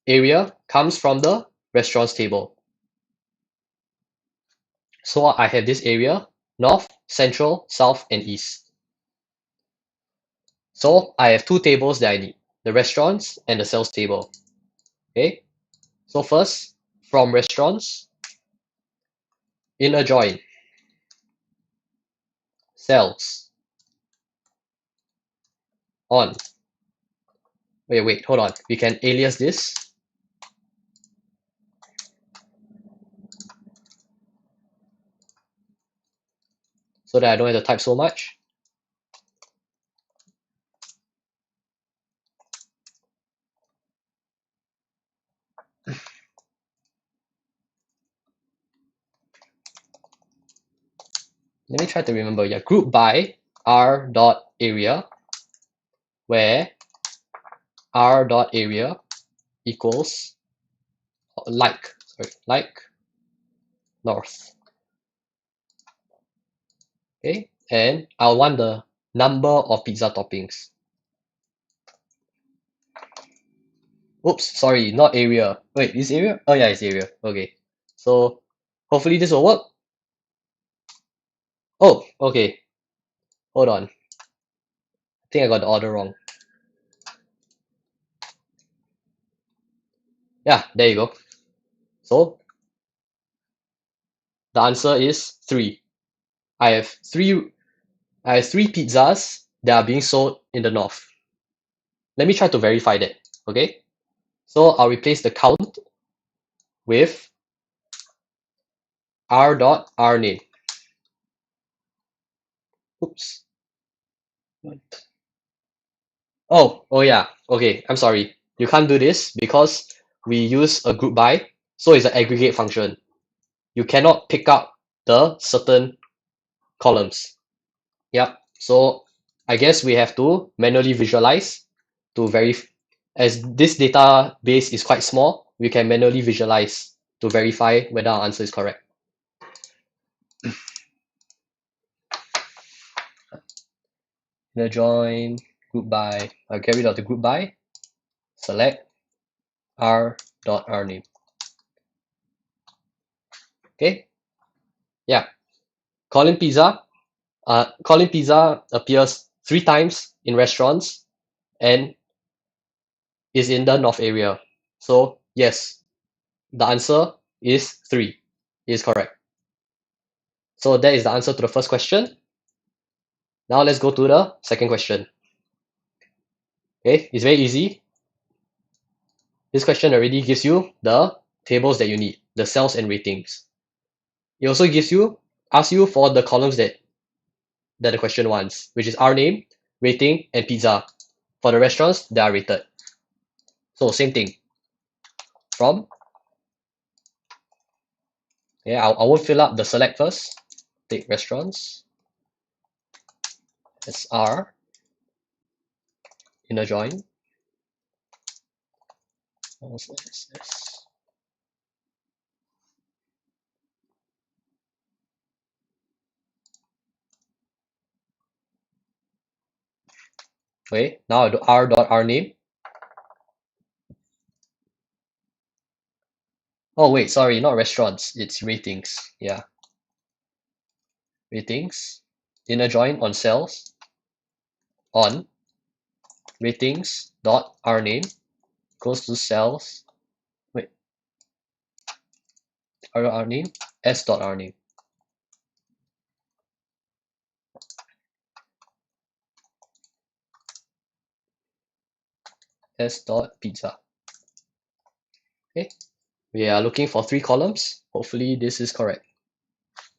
Speaker 2: area comes from the restaurants table. So I have this area, north, central, south, and east. So I have two tables that I need, the restaurants and the sales table. Okay, so first, from restaurants, inner join, sales, on. Wait, hold on. We can alias this so that I don't have to type so much. Let me try to remember. Yeah, group by r dot area, where r dot area equals like north. Okay, and I want the number of pizza toppings. Oops, sorry, not area. Wait, is area? Oh yeah, it's area. Okay, so hopefully this will work. Oh, okay. Hold on. I think I got the order wrong. Yeah, there you go. So the answer is 3. I have three pizzas that are being sold in the north. Let me try to verify that. Okay. So I'll replace the count with r.rname. Oops. Oh yeah. Okay, I'm sorry. You can't do this because we use a group by, so it's an aggregate function. You cannot pick up the certain columns. Yep. So I guess we have to manually visualize to verify. As this database is quite small, we can manually visualize to verify whether our answer is correct. Inner join group by. I'll get rid of the group by. Select r.rname. Okay. Yeah. Calling pizza. Calling pizza appears 3 times in restaurants and is in the north area. So yes, the answer is 3. It is correct. So that is the answer to the first question. Now let's go to the second question. Okay, it's very easy. This question already gives you the tables that you need, the cells and ratings. It also asks you for the columns that the question wants, which is our name, rating, and pizza for the restaurants that are rated. So same thing. From, yeah, I won't fill up the select first. Take restaurants, SR, inner join, Okay, now I do r.rname. Oh wait, sorry, not restaurants, it's ratings. Yeah. Ratings, inner join on cells, on ratings dot rname goes to cells. Wait, rname s dot rname. S dot pizza. Okay, we are looking for 3 columns. Hopefully this is correct.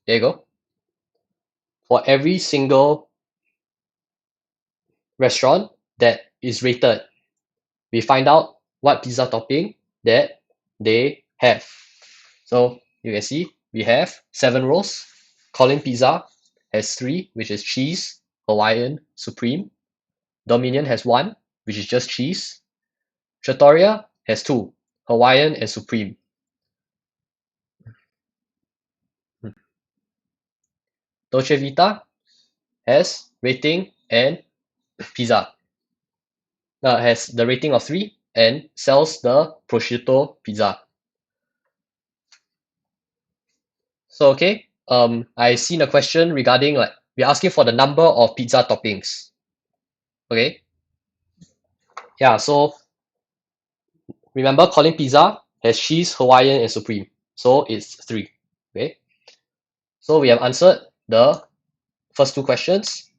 Speaker 2: There you go. For every single restaurant that is rated, we find out what pizza topping that they have. So you can see we have 7 rows. Colin Pizza has 3, which is cheese, Hawaiian, supreme. Dominion has 1, which is just cheese. Trattoria has 2, Hawaiian and supreme. Dolce Vita has rating and pizza. Has the rating of 3 and sells the prosciutto pizza. So okay, I seen a question regarding like we're asking for the number of pizza toppings. Okay. Yeah, so remember Colin Pizza has cheese, Hawaiian, and supreme. So it's 3. Okay. So we have answered the first 2 questions.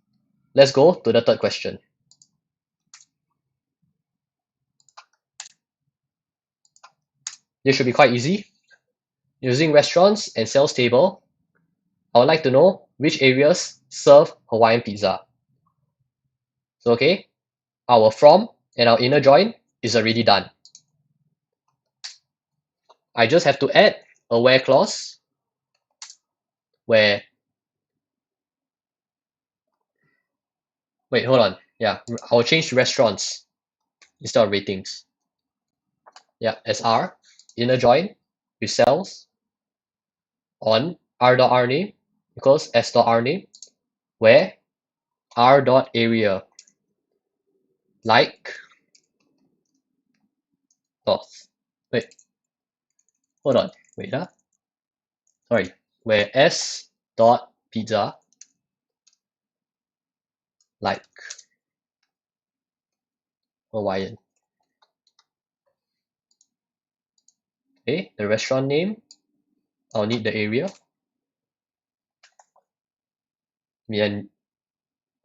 Speaker 2: Let's go to the third question. This should be quite easy. Using restaurants and sales table, I would like to know which areas serve Hawaiian pizza. So okay, our from and our inner join is already done. I just have to add a where clause where, wait, hold on. Yeah, I'll change to restaurants instead of ratings. Yeah, SR, inner join with cells on r.rname equals s.rname where r.area like north. Wait, hold on. Wait, sorry. Where s dot pizza like Hawaiian. Okay, the restaurant name, I'll need the area. And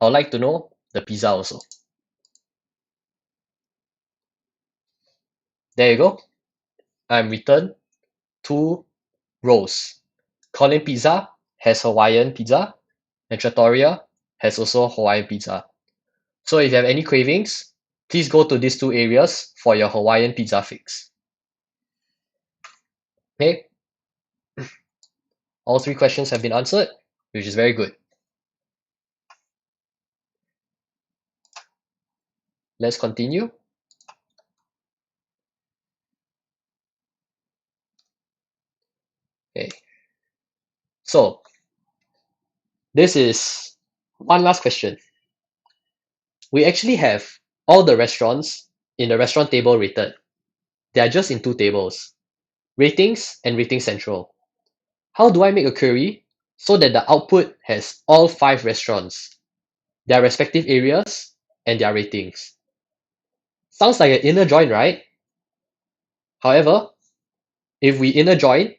Speaker 2: I'd like to know the pizza also. There you go. I'm returned 2 rows. Colin Pizza has Hawaiian pizza, and Trattoria has also Hawaiian pizza. So if you have any cravings, please go to these 2 areas for your Hawaiian pizza fix. Okay, all 3 questions have been answered, which is very good. Let's continue. Okay, so this is one last question. We actually have all the restaurants in the restaurant table rated. They are just in 2 tables, ratings and rating central. How do I make a query so that the output has all 5 restaurants, their respective areas, and their ratings? Sounds like an inner join, right? However, if we inner join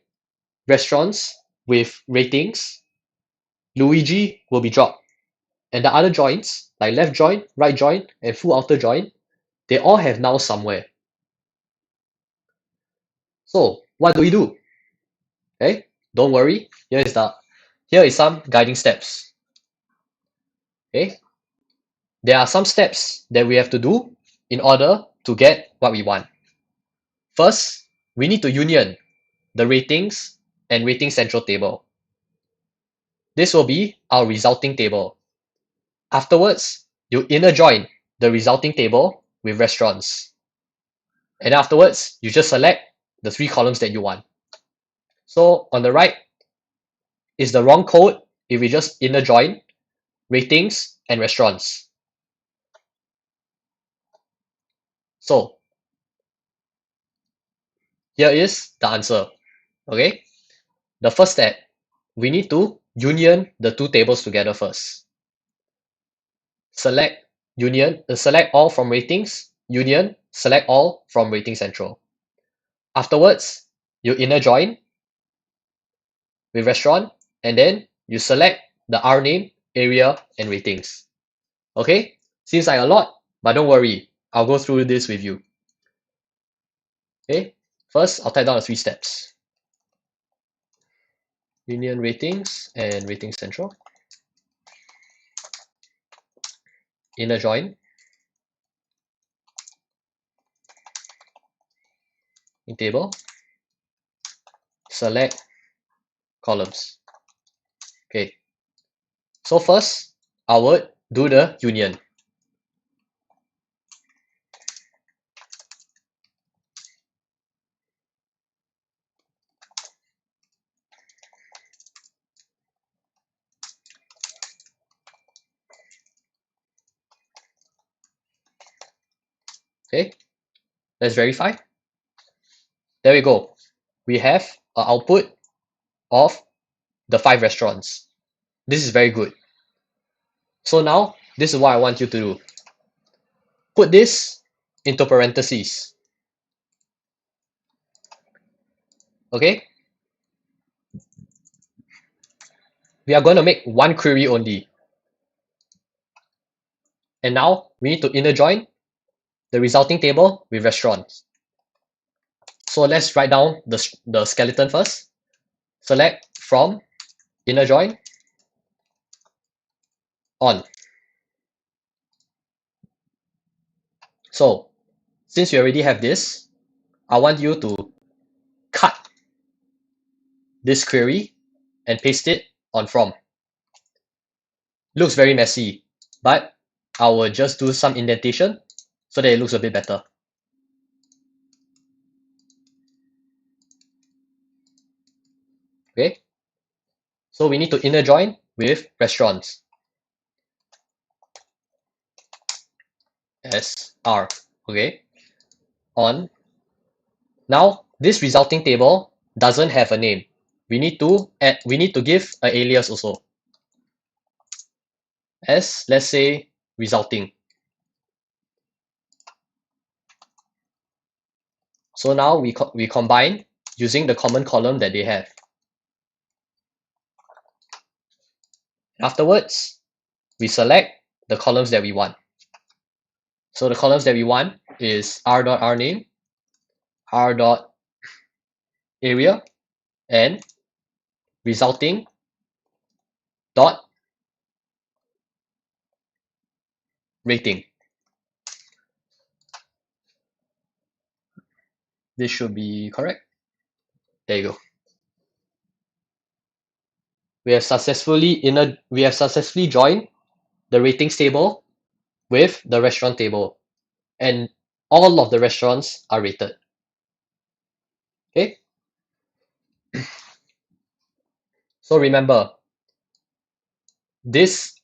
Speaker 2: restaurants with ratings, Luigi will be dropped. And the other joins, like left join, right join, and full outer join, they all have null somewhere. So what do we do? Okay, don't worry. Here is some guiding steps. Okay, there are some steps that we have to do in order to get what we want. First, we need to union the ratings and rating central table. This will be our resulting table. Afterwards, you inner join the resulting table with restaurants. And afterwards, you just select the 3 columns that you want. So on the right is the wrong code if we just inner join ratings and restaurants. So here is the answer. Okay, the first step, we need to union the 2 tables together first. Select select all from ratings, union, select all from rating central. Afterwards, you inner join with restaurant, and then you select the R name, area, and ratings. Okay, seems like a lot, but don't worry, I'll go through this with you. Okay, first I'll type down the 3 steps. Union ratings and rating central. Inner join. In table. Select columns. Okay. So first, I would do the union. Okay, let's verify. There we go. We have an output of the 5 restaurants. This is very good. So now, this is what I want you to do. Put this into parentheses. Okay? We are going to make one query only. And now, we need to inner join the resulting table with restaurants. So let's write down the skeleton first. Select from inner join on. So since you already have this, I want you to cut this query and paste it on from. Looks very messy, but I will just do some indentation so that it looks a bit better. Okay, so we need to inner join with restaurants. SR. Okay, on. Now this resulting table doesn't have a name. We need to give an alias also. As let's say resulting. So now we combine using the common column that they have. Afterwards, we select the columns that we want. So the columns that we want is r.rname, r.area, and resulting dot rating. This should be correct. There you go. We have successfully joined the ratings table with the restaurant table, and all of the restaurants are rated. Okay. So remember, this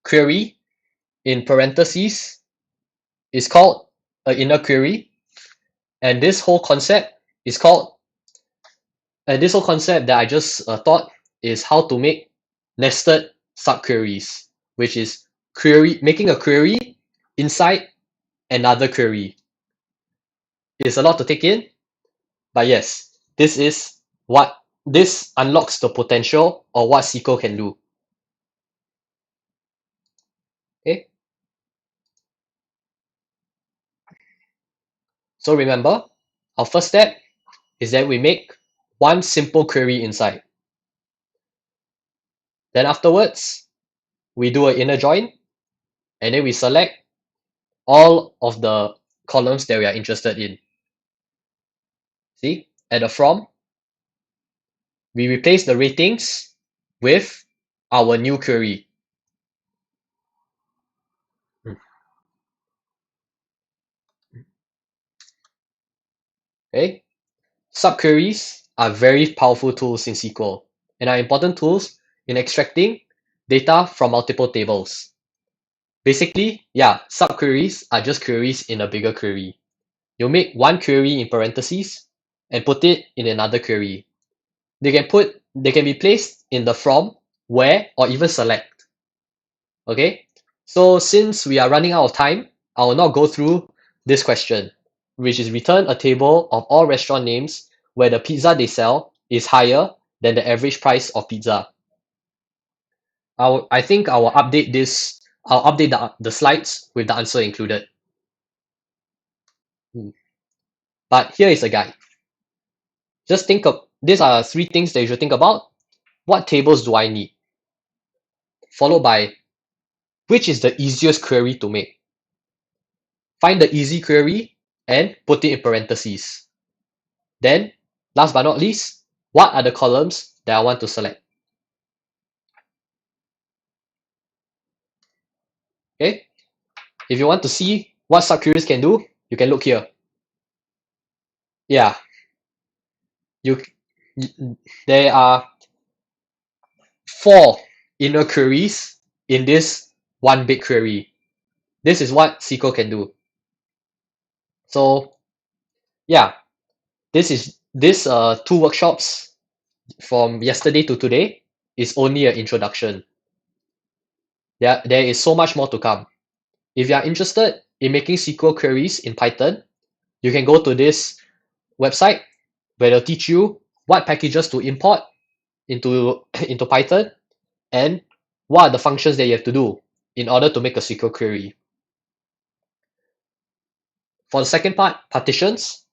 Speaker 2: query in parentheses is called an inner query, and this whole concept that I just taught is how to make nested subqueries, which is making a query inside another query. It's a lot to take in, but yes, this unlocks the potential of what SQL can do. Okay. So remember, our first step is that we make one simple query inside. Then afterwards, we do an inner join, and then we select all of the columns that we are interested in. See, at the from, we replace the ratings with our new query. Okay, subqueries are very powerful tools in SQL and are important tools in extracting data from multiple tables. Basically, yeah, subqueries are just queries in a bigger query. You make one query in parentheses and put it in another query. They can be placed in the from, where, or even select. Okay, so since we are running out of time, I will not go through this question, which is return a table of all restaurant names where the pizza they sell is higher than the average price of pizza. I think I will update this. I'll update the slides with the answer included. But here is a guide. Just think of, these are 3 things that you should think about. What tables do I need? Followed by, which is the easiest query to make? Find the easy query and put it in parentheses. Then, last but not least, what are the columns that I want to select? Okay, if you want to see what subqueries can do, you can look here. Yeah, there are 4 inner queries in this one big query. This is what SQL can do. So yeah, this 2 workshops from yesterday to today is only an introduction. There is so much more to come. If you are interested in making SQL queries in Python, you can go to this website where they'll teach you what packages to import into Python and what are the functions that you have to do in order to make a SQL query. For the second part, partitions,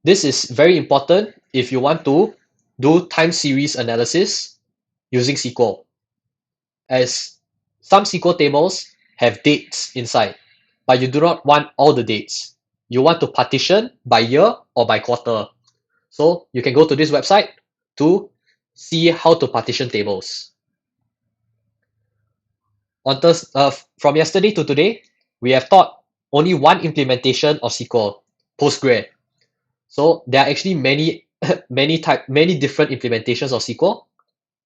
Speaker 2: this is very important if you want to do time series analysis using SQL, as some SQL tables have dates inside, but you do not want all the dates. You want to partition by year or by quarter. So you can go to this website to see how to partition tables. From yesterday to today, we have taught only one implementation of SQL, Postgre. So there are actually many different implementations of SQL,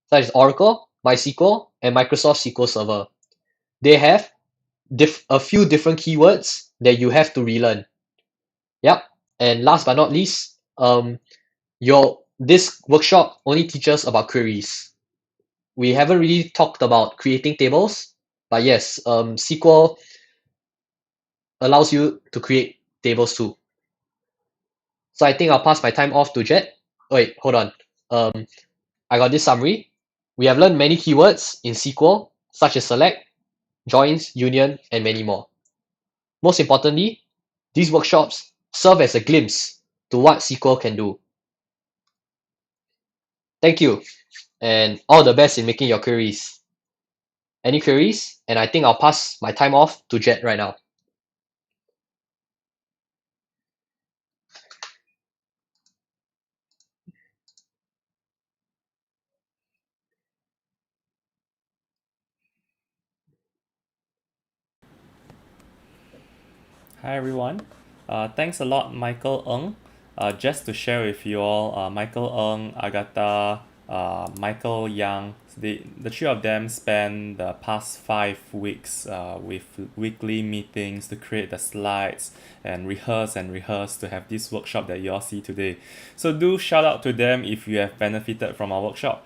Speaker 2: such as Oracle, MySQL, and Microsoft SQL Server. They have a few different keywords that you have to relearn. Yep. And last but not least, this workshop only teaches about queries. We haven't really talked about creating tables, but yes, SQL allows you to create tables too. So I think I'll pass my time off to Jet. Wait, hold on. I got this summary. We have learned many keywords in SQL, such as select, joins, union, and many more. Most importantly, these workshops serve as a glimpse to what SQL can do. Thank you, and all the best in making your queries. Any queries? And I think I'll pass my time off to Jet right now.
Speaker 1: Hi everyone. Thanks a lot, Michael Ng. Just to share with you all, Michael Ng, Agatha, Michael Yang, the three of them spent the past 5 weeks with weekly meetings to create the slides and rehearse to have this workshop that you all see today. So do shout out to them if you have benefited from our workshop.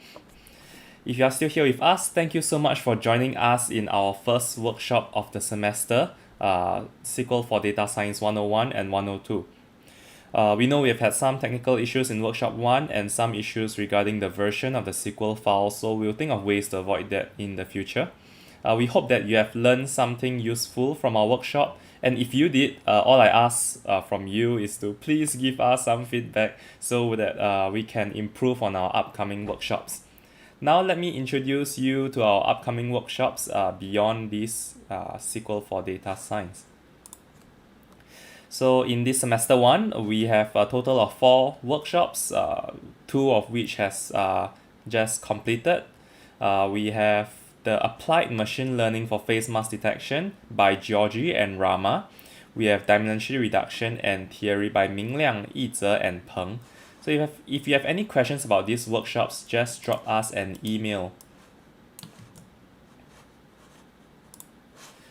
Speaker 1: If you are still here with us, thank you so much for joining us in our first workshop of the semester, SQL for Data Science 101 and 102. We know we have had some technical issues in workshop 1 and some issues regarding the version of the SQL file, so we'll think of ways to avoid that in the future. We hope that you have learned something useful from our workshop, and if you did, all I ask from you is to please give us some feedback so that we can improve on our upcoming workshops. Now let me introduce you to our upcoming workshops beyond this SQL for Data Science. So in this semester 1, we have a total of 4 workshops, 2 of which has just completed. We have the Applied Machine Learning for Face Mask Detection by Georgie and Rama. We have Dimensionality Reduction and Theory by Mingliang, Yizhe, and Peng. So if you have any questions about these workshops, just drop us an email.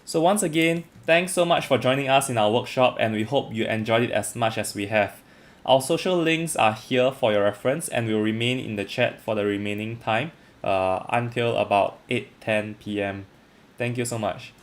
Speaker 1: So once again, thanks so much for joining us in our workshop, and we hope you enjoyed it as much as we have. Our social links are here for your reference and will remain in the chat for the remaining time until about 8:10 p.m. Thank you so much.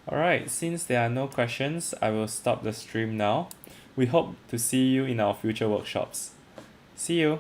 Speaker 1: Alright, since there are no questions, I will stop the stream now. We hope to see you in our future workshops. See you!